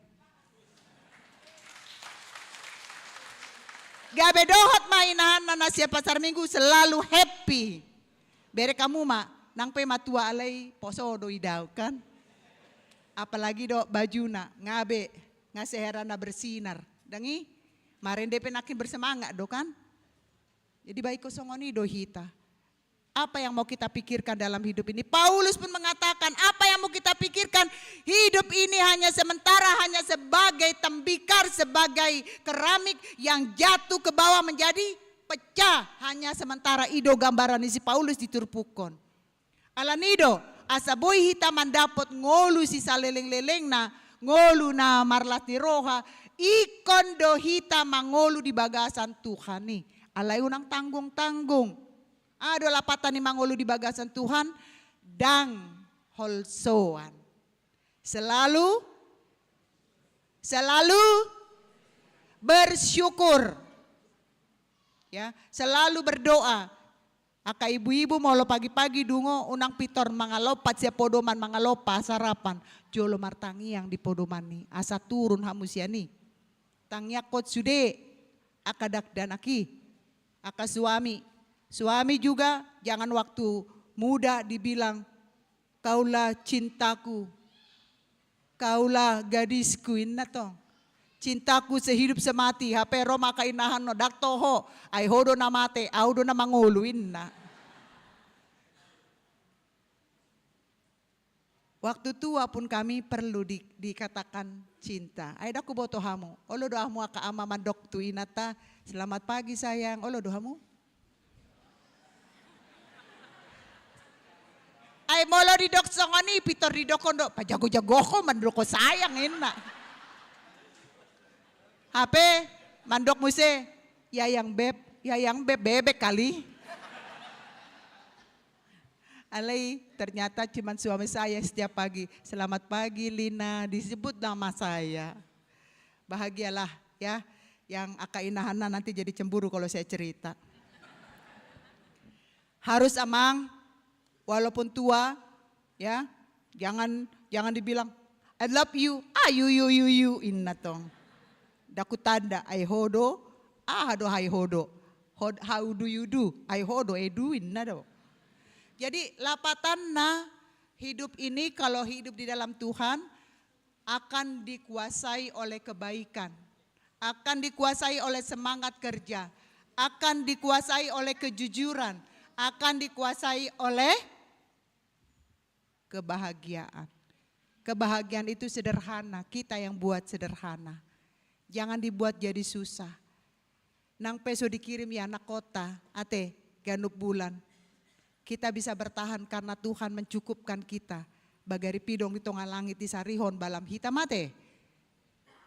Gabe dohot mainan nanasia Pasar Minggu selalu happy. Bere kamu ma nang pe matua alai poso do idau kan. Apalagi do bajuna ngabe ngaseherana bersinar. Dangi marende penakin bersemangat do kan. Jadi baik kosongoni do hita. Apa yang mau kita pikirkan dalam hidup ini? Paulus pun mengatakan apa yang mau kita pikirkan? Hidup ini hanya sementara, hanya sebagai tembikar, sebagai keramik yang jatuh ke bawah menjadi pecah. Hanya sementara ido gambaran si Paulus diturpukon. Alanido, asa boy hita mandapot ngolu si saleleng-leleng na, ngolu na marlati roha, ikon do hita mangolu di bagasan Tuhan nih. Alay unang tanggung-tanggung. Ado lapatan ni mangolu di bagasan Tuhan dang holsoan. Selalu bersyukur. Ya, selalu berdoa. Aka ibu-ibu mau lo pagi-pagi dungo unang pitor mangalopat siya podoman mangalopa sarapan. Jolo martangi yang di podoman ni. Asa turun hamusiani. Tangyakot sude. Aka dakdanaki. Aka suami. Suami juga jangan waktu muda dibilang kaulah cintaku, kaulah gadisku inna tong. Cintaku sehidup semati, hape Roma kainahan no daktoho, ay hodo na mate, audo na mangulu inna. Waktu tua pun kami perlu dikatakan cinta. Ay daku botohamu, olo doamu aka ama mandok tu inata, selamat pagi sayang, olo doamu. Ay molo di dok songoni pitor di dokondo pajago-jago ko mandoko sayang ina. HP mandok muse yayang beb bebek kali. Alay ternyata cuman suami saya setiap pagi. Selamat pagi Lina disebut nama saya. Bahagialah ya. Yang Aka Inahana nanti jadi cemburu kalau saya cerita. Harus amang, walaupun tua, ya, jangan dibilang I love you, you inna tong. Daku tanda I hodo, hado hai hodo. How do you do? I hodo do inna do. Jadi lapatan na hidup ini kalau hidup di dalam Tuhan akan dikuasai oleh kebaikan, akan dikuasai oleh semangat kerja, akan dikuasai oleh kejujuran, akan dikuasai oleh kebahagiaan. Kebahagiaan itu sederhana, kita yang buat sederhana. Jangan dibuat jadi susah. Nang peso dikirim ya anak kota, ate ganuk bulan. Kita bisa bertahan karena Tuhan mencukupkan kita. Bagari pidong di tengah langit di sarihon balam hitam ate.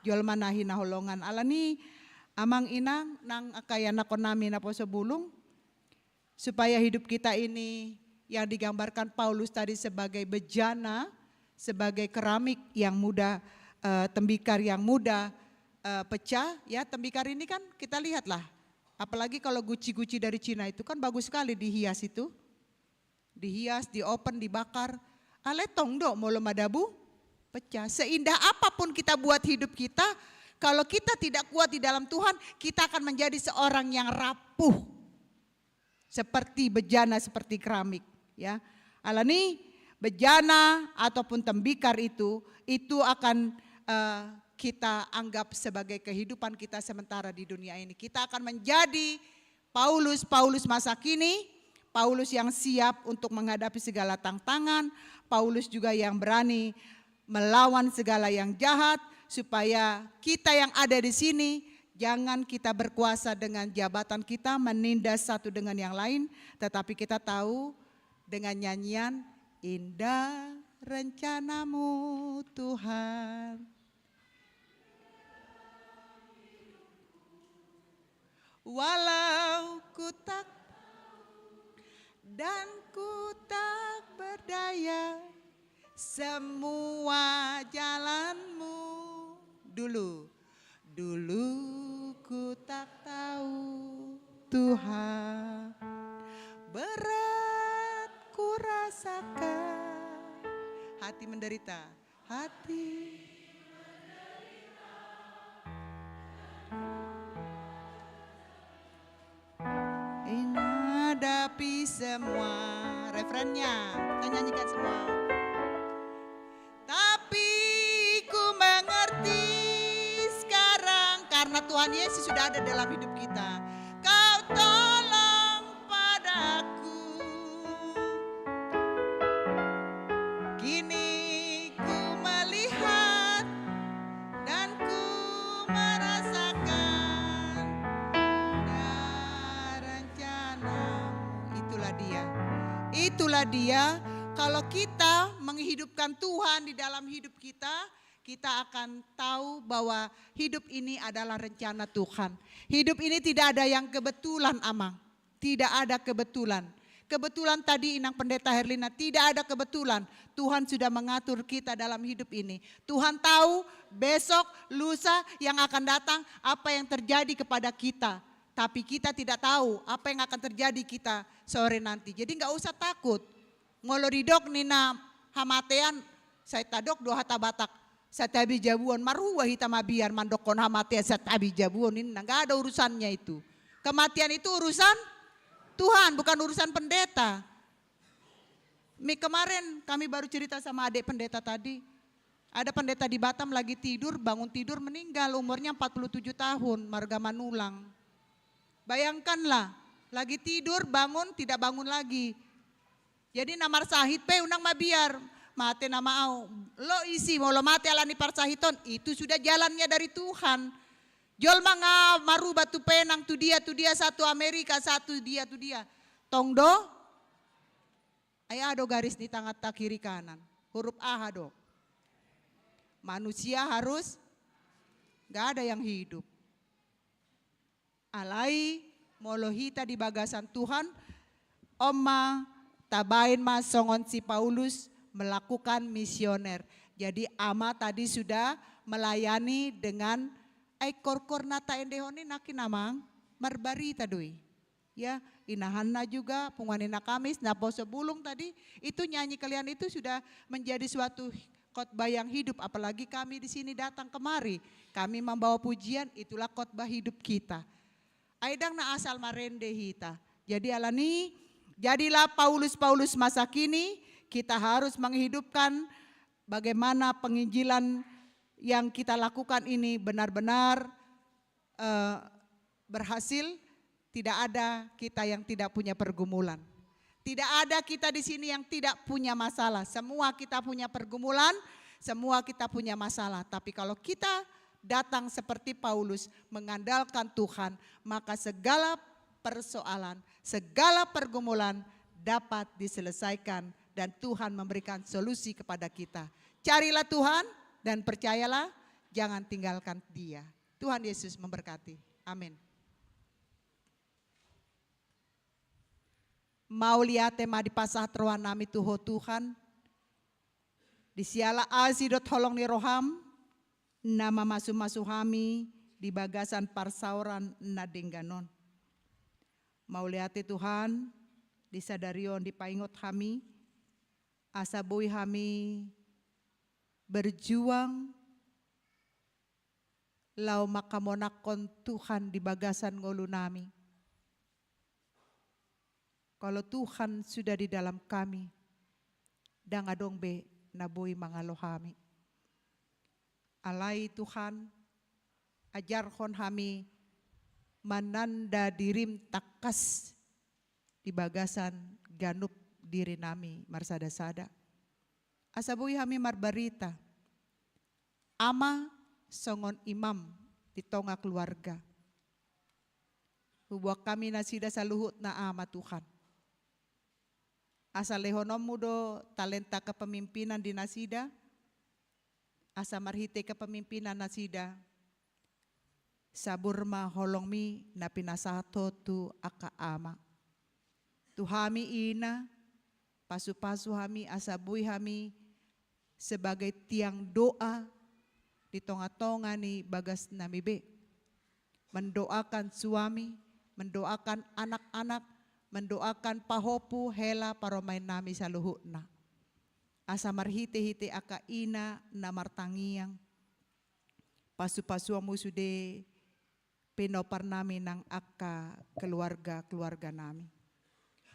Jual manahi na holongan alani amang inang nang kaya nakonami na po sa bulung. Supaya hidup kita ini yang digambarkan Paulus tadi sebagai bejana, sebagai keramik yang mudah, tembikar yang mudah pecah. Ya tembikar ini kan kita lihatlah. Apalagi kalau guci-guci dari Cina itu kan bagus sekali dihias itu. Dihias, diopen, dibakar. Aletong do molo madabu pecah. Seindah apapun kita buat hidup kita, kalau kita tidak kuat di dalam Tuhan, kita akan menjadi seorang yang rapuh. Seperti bejana, seperti keramik. Ya, alani bejana ataupun tembikar itu akan kita anggap sebagai kehidupan kita sementara di dunia ini. Kita akan menjadi Paulus masa kini. Paulus yang siap untuk menghadapi segala tantangan, Paulus juga yang berani melawan segala yang jahat, supaya kita yang ada di sini jangan kita berkuasa dengan jabatan kita menindas satu dengan yang lain, tetapi kita tahu dengan nyanyian indah rencanamu Tuhan. Walau ku tak dan ku tak berdaya, semua jalanmu dulu ku tak tahu Tuhan, berat ku rasakan, hati menderita, hati hadapi semua. Refrennya kita nyanyikan semua. Tapi ku mengerti sekarang karena Tuhan Yesus sudah ada dalam hidup kita. Kau tolong padaku. Kini ku melihat dan ku merasakan Itulah dia, kalau kita menghidupkan Tuhan di dalam hidup kita, kita akan tahu bahwa hidup ini adalah rencana Tuhan. Hidup ini tidak ada yang kebetulan, Amang. Tidak ada kebetulan. Kebetulan tadi Inang Pendeta Herlina, tidak ada kebetulan. Tuhan sudah mengatur kita dalam hidup ini. Tuhan tahu besok, lusa yang akan datang, apa yang terjadi kepada kita. Tapi kita tidak tahu apa yang akan terjadi kita sore nanti. Jadi nggak usah takut. Ngoloridok nina hamatean, saya tadok dua hata batak. Saya tabi jabuan marhuwa hitamabian mandokon hamatean saya tabi jabuan ini nggak ada urusannya itu. Kematian itu urusan Tuhan, bukan urusan pendeta. Kemarin kami baru cerita sama adik pendeta tadi. Ada pendeta di Batam lagi tidur, bangun tidur meninggal, umurnya 47 tahun, marga Manulang. Bayangkanlah, lagi tidur bangun tidak bangun lagi. Jadi namar sahid pe unang mabiar, mate nama au. Lo isi mau lo mate alani parsahiton, itu sudah jalannya dari Tuhan. Jol manga maru batu penang tu dia satu Amerika satu dia. Tongdo, ayah do garis di tangan tak kiri kanan, huruf A do. Manusia harus, gak ada yang hidup. Alai molohita di bagasan Tuhan, Oma tabain mas songon si Paulus melakukan misioner. Jadi ama tadi sudah melayani dengan Ay korkor nata endehoni nakinamang marbarita doi. Ya, inahanna juga punganina Kamis, napo sebulung tadi, itu nyanyi kalian itu sudah menjadi suatu khotbah yang hidup, apalagi kami di sini datang kemari, kami membawa pujian, itulah khotbah hidup kita. Aidang na asal marende hita. Jadi alani, jadilah Paulus masa kini, kita harus menghidupkan bagaimana penginjilan yang kita lakukan ini benar-benar berhasil. Tidak ada kita yang tidak punya pergumulan. Tidak ada kita di sini yang tidak punya masalah. Semua kita punya pergumulan, semua kita punya masalah. Tapi kalau kita datang seperti Paulus mengandalkan Tuhan, maka segala persoalan, segala pergumulan dapat diselesaikan dan Tuhan memberikan solusi kepada kita. Carilah Tuhan dan percayalah, jangan tinggalkan Dia. Tuhan Yesus memberkati. Amin. Mau lihat tema di pasah troan nami Tuho Tuhan. Disiala azidot holong ni roham. Nama masu-masuhami di bagasan parsauran nadengganon. Mau lihat Tuhan. Disadarion di paingot kami. Asabui kami berjuang. Lau makamonakon Tuhan di bagasan ngolu nami. Kalau Tuhan sudah di dalam kami, dangadong be naboy mangalohami. Alai Tuhan, ajarkon kami mananda dirim takas di bagasan ganup diri nami marsada-sada. Asabuy kami marbarita, ama songon imam di tonga keluarga. Huwag kami nasida sa luhut na ama Tuhan. Asa lehonom mudo talenta kepemimpinan di Nasida, asa marhite kepemimpinan Nasida, saburma holongmi na pinasato tu aka ama. Tuhami ina, pasu-pasu hami asabuy hami sebagai tiang doa di tonga-tonga ni bagas namibe. Mendoakan suami, mendoakan anak-anak, mendoakan pahopu hela paromain nami sa luhutna. Asa marhite-hite aka ina na martangiang. Pasu-pasu musude pinopar nami ng aka keluarga nami.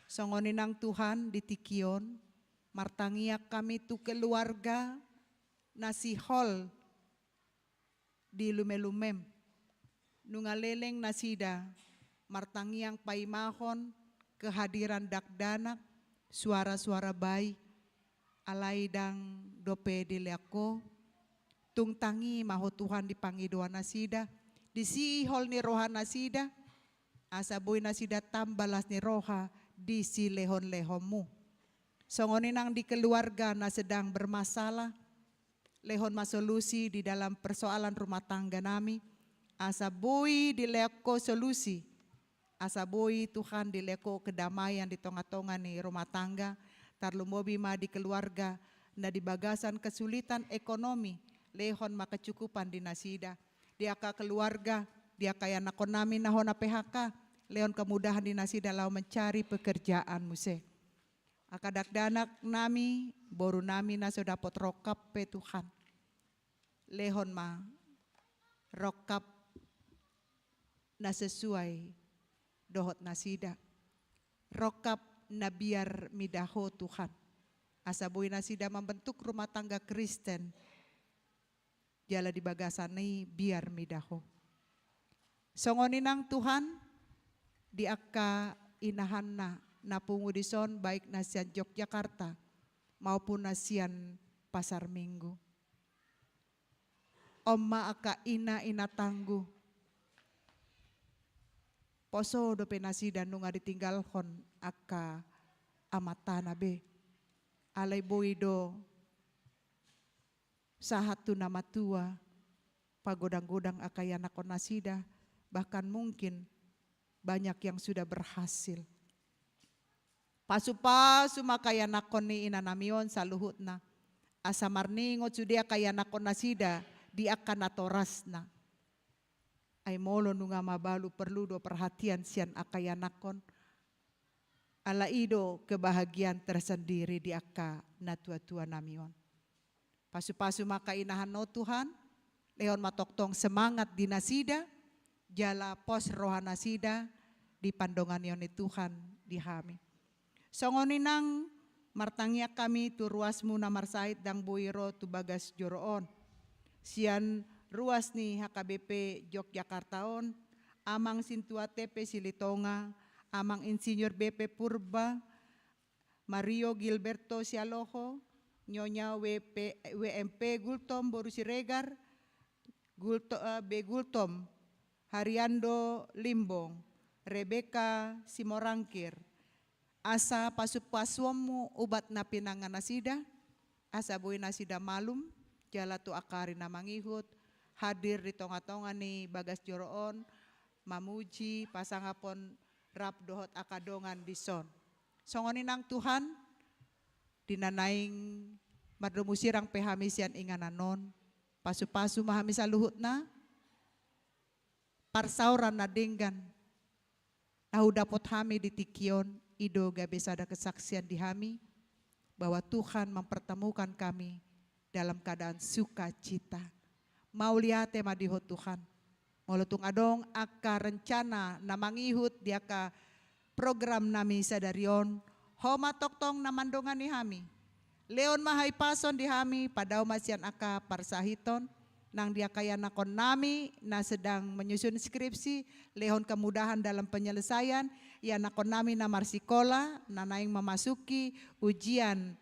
Songonin ng Tuhan di tikion, martangiak kami tu keluarga na si hol di lumelumem. Nungaleleng nasida, martangiang paimahon, kehadiran dakdanak, suara-suara bayi, alaidang dope dileako, tungtangi maho Tuhan dipangi doa nasida, disihol ni roha nasida, asaboy nasida tambalas ni roha, disi lehon-lehonmu. Songonin ang di keluarga na sedang bermasalah, lehon masolusi di dalam persoalan rumah tangga nami, asaboy dileako solusi, asaboy Tuhan dileko kedamaian di tonga-tonga ni rumah tangga, tarlumobi ma di keluarga, na di bagasan kesulitan ekonomi, lehon makacukupan di Nasida, di aka keluarga, di aka yanakon namin nahon na PHK, lehon kemudahan di Nasida lau mencari pekerjaan muse. Akadakdanak nami, boru nami na so dapot rokap pe Tuhan, lehon ma rokap na sesuai dohot Nasida, rokap na biar midaho Tuhan. Asaboy Nasida membentuk rumah tangga Kristen, jala di bagasan ni biar midaho. Songonin ang Tuhan, di akka inahan na pungudison baik nasian Yogyakarta maupun nasian Pasar Minggu. Oma akka ina tangguh, poso do penasida nunga ditinggalkon aka amatana be. Alay boido sahatu nama tua pagodang-godang akayana konasida, bahkan mungkin banyak yang sudah berhasil. Pasu-pasu makayana koni inanamion sa luhutna. Asa marningot sudia kayana konasida di akan natorasna. ay molo nunga mabalu perlu do perhatian sian akayanakon. Alaido kebahagiaan tersendiri di aka na tua-tua namion. Pasu-pasu maka inahan no Tuhan, leon matoktong semangat di nasida, jala pos roha nasida, di pandongan yoni Tuhan di hami. Songoninang martangya kami tu ruasmu namar sait dang buiro tu bagas joroon. Sian ruas ni HKBP Yogyakartaon, amang sintua TP Silitonga, amang Insinyur BP Purba, Mario Gilberto Sialoho, Nyonya WMP Gultom Boru Siregar, B Gultom, Hariando Limbong, Rebecca Simorangkir, asa pasupaswamu ubat na pinangan nasida, asa buhay nasida malum, jala tu akari na mangihut, hadir di tonga-tonga ni bagas joroon, mamuji pasangapon rap dohot akadongan bison. Songonin ang Tuhan, dinanaing madrumusirang pehamisian ingananon, pasu-pasu mahamisa luhut na, parsauran na dinggan, tahu dapot hami di tikion, ido gabesada kesaksian di hami, bahwa Tuhan mempertemukan kami dalam keadaan sukacita. Mau lihat madihot Tuhan. Molutung adong aka rencana na mangihut di aka program nami sadarion homa toktong na mandongan ni hami. Leon mahay pason di hami padaw masyan aka parsahiton nang dia kaya nakon nami na sedang menyusun skripsi lehon kemudahan dalam penyelesaian ya nakon nami na marsikola na naing memasuki ujian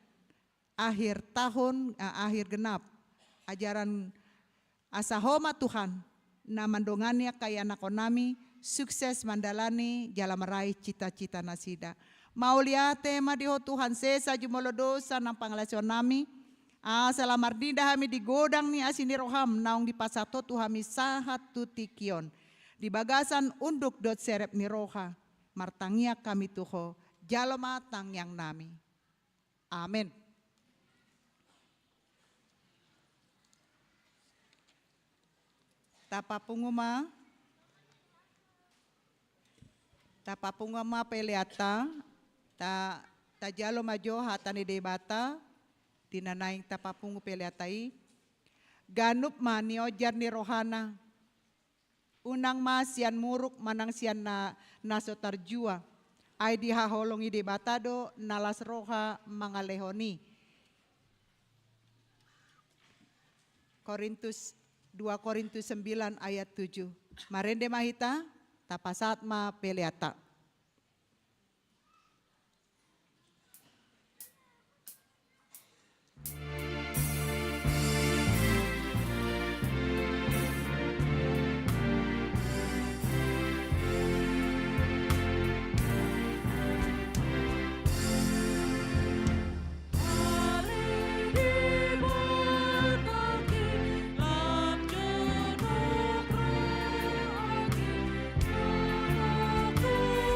akhir tahun akhir genap ajaran asa homa Tuhan na mandongannya kaya nakon nami sukses mandalani jala meraih cita-cita nasida. Mau lihat tema diho Tuhan sesa jumolo dosa nang pangalasion nami. Salamar dinda hami di godang ni asini roham naung di pasato tu hami sahat tu tikion. Di bagasan unduk dot serep ni roha. Martangia kami tuho jalo matang yang nami. Amin. Tapapunguma peleata ta jalo majo hatani debata tinanaing tapapungu peleatai ganup mani ojar ni rohana unang sian muruk manang sian nasotar jua ay dihaholongi debata do nalas roha mangalehoni 2 Korintus 9 ayat 7. Marende mahita tapasat ma peleata. Aku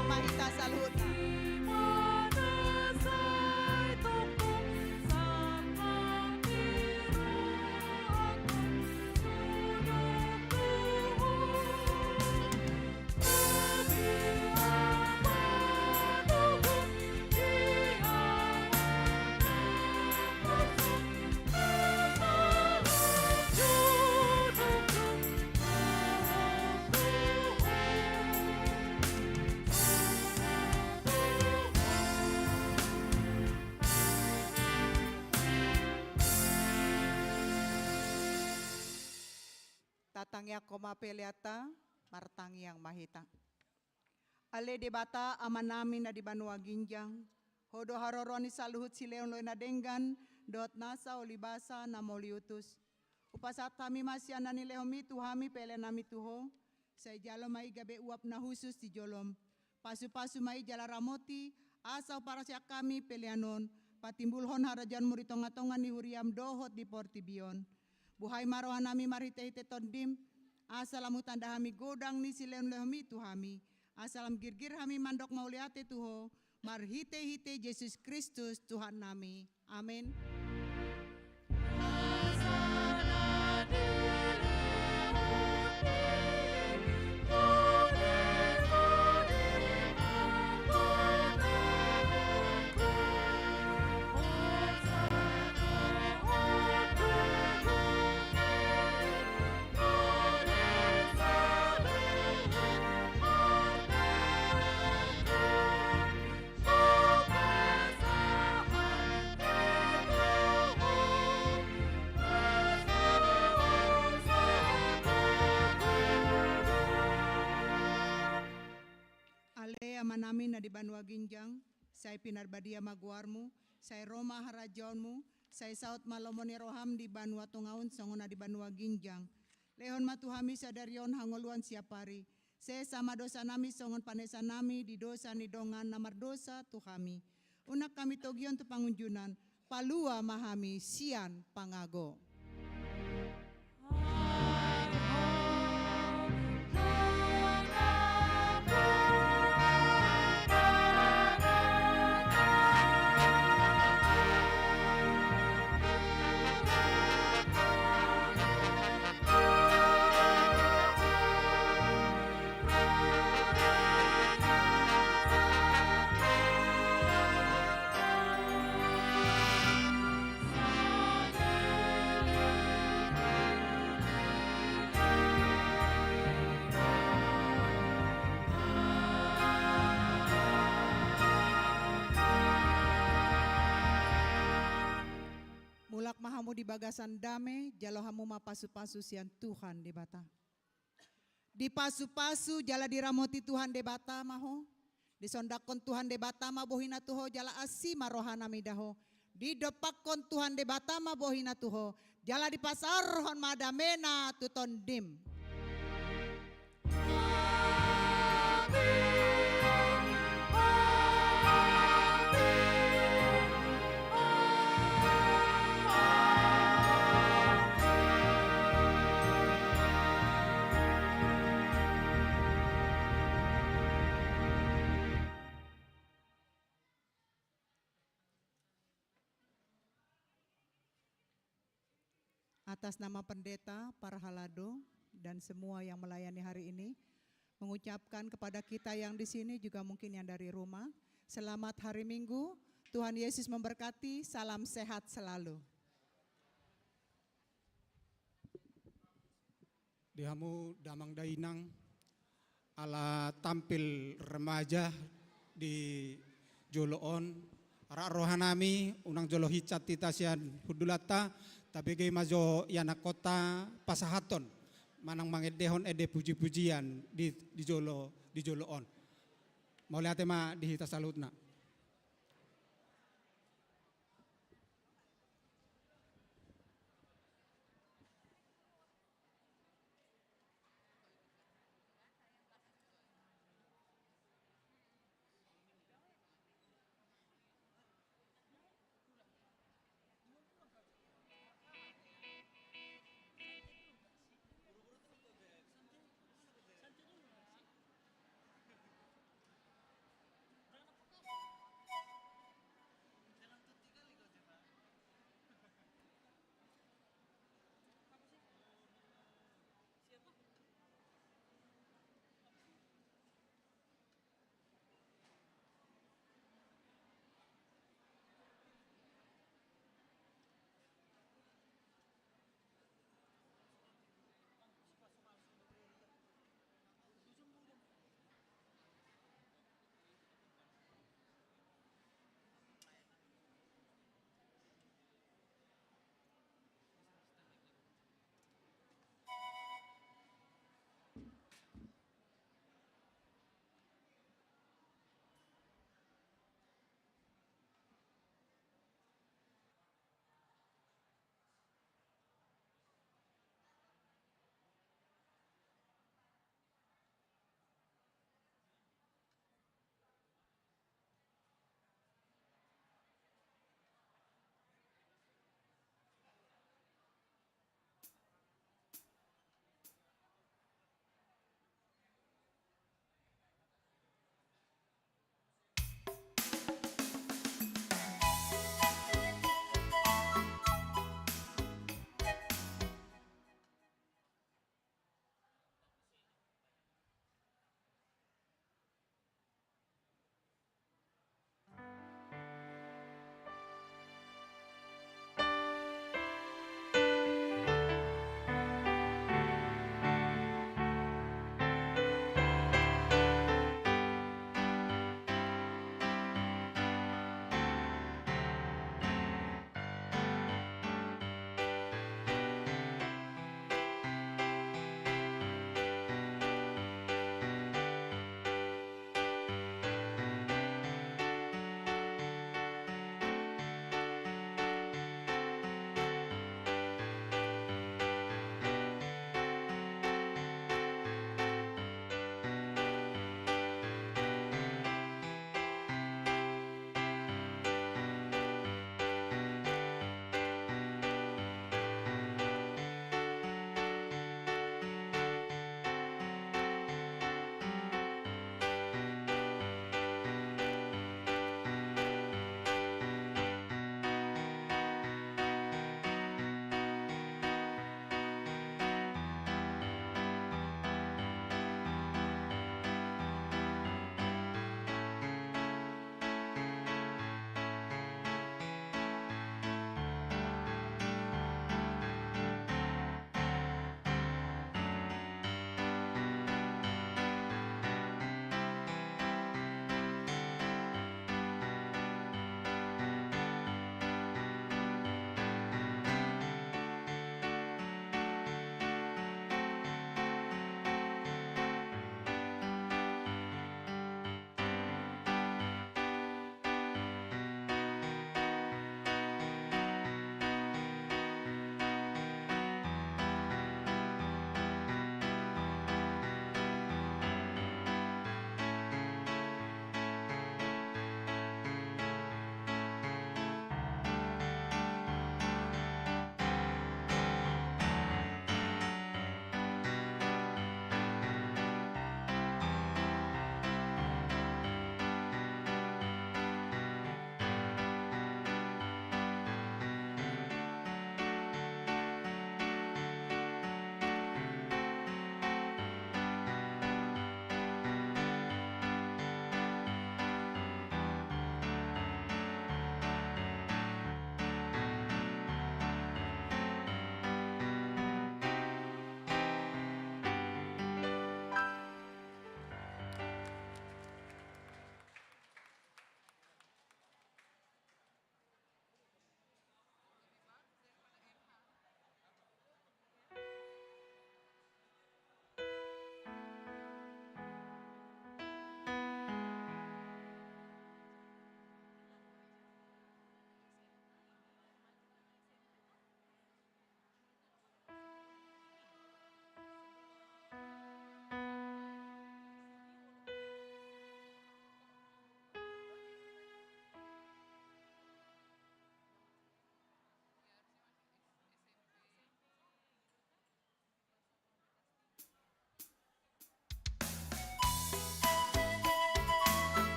yang mahita saluhutna. Manasai toko sapang biru aku sudah Tuhan. Tapi apa Tuhan dia Tatang ya koma peliata, martang yang mahita. Ale debata amanami na di Banua Ginjang, hodo haroroni saluhut sileon loy na denggan, dot nasa olibasa na moliutus. Upasat kami masya na nilehomi tuhami pele nami tuho, say jalo mai gabe uap na husus di jolom. Pasu-pasu mai jala ramoti, asau para siya kami peleanon, patimbulhon harajan muritonga-tonga ni huriam dohot di portibion. Buhay marohan nami marite-hite tondim, asalamu tanda hami godang ni sileon lehomi tuhami, asalam girgir hami mandok mauliate tuho, marhite-hite Yesus Kristus Tuhan nami. Amin. Manami na di Banua Ginjang, say pinarbadia maguarmu, say Roma harajonmu, say saut malomoni roham di Banua Tungaun songona di Banua Ginjang. Lehon matuhami sadarion hangoluan siapari, say sama dosa nami songon panesa nami di dosa ni dongan namar dosa tuhami. Unak kami togion tu pangunjunan, palua mahami sian pangago. Mulak mahamu di bagasan dame, jalo hamu mapasu-pasu sian Tuhan di bata. Di pasu-pasu jala diramoti Tuhan de bata maho. Disondakon Tuhan de bata ma bohina tuho jala asima rohana midaho. Di depakon Tuhan de bata ma bohina tuho. Jala di pasar hon madamena tuton dim. Atas nama pendeta, para halado, dan semua yang melayani hari ini, mengucapkan kepada kita yang di sini juga mungkin yang dari rumah, selamat hari Minggu, Tuhan Yesus memberkati, salam sehat selalu. Dihamu damang dainang ala tampil remaja di Joloon, ara rohanami unang jolo hicat titasian hudulata, tapi gay majo yana kota pasahaton manang mangedehon ede puji-pujian di Joloon. Mau lihat ma di hita salutna.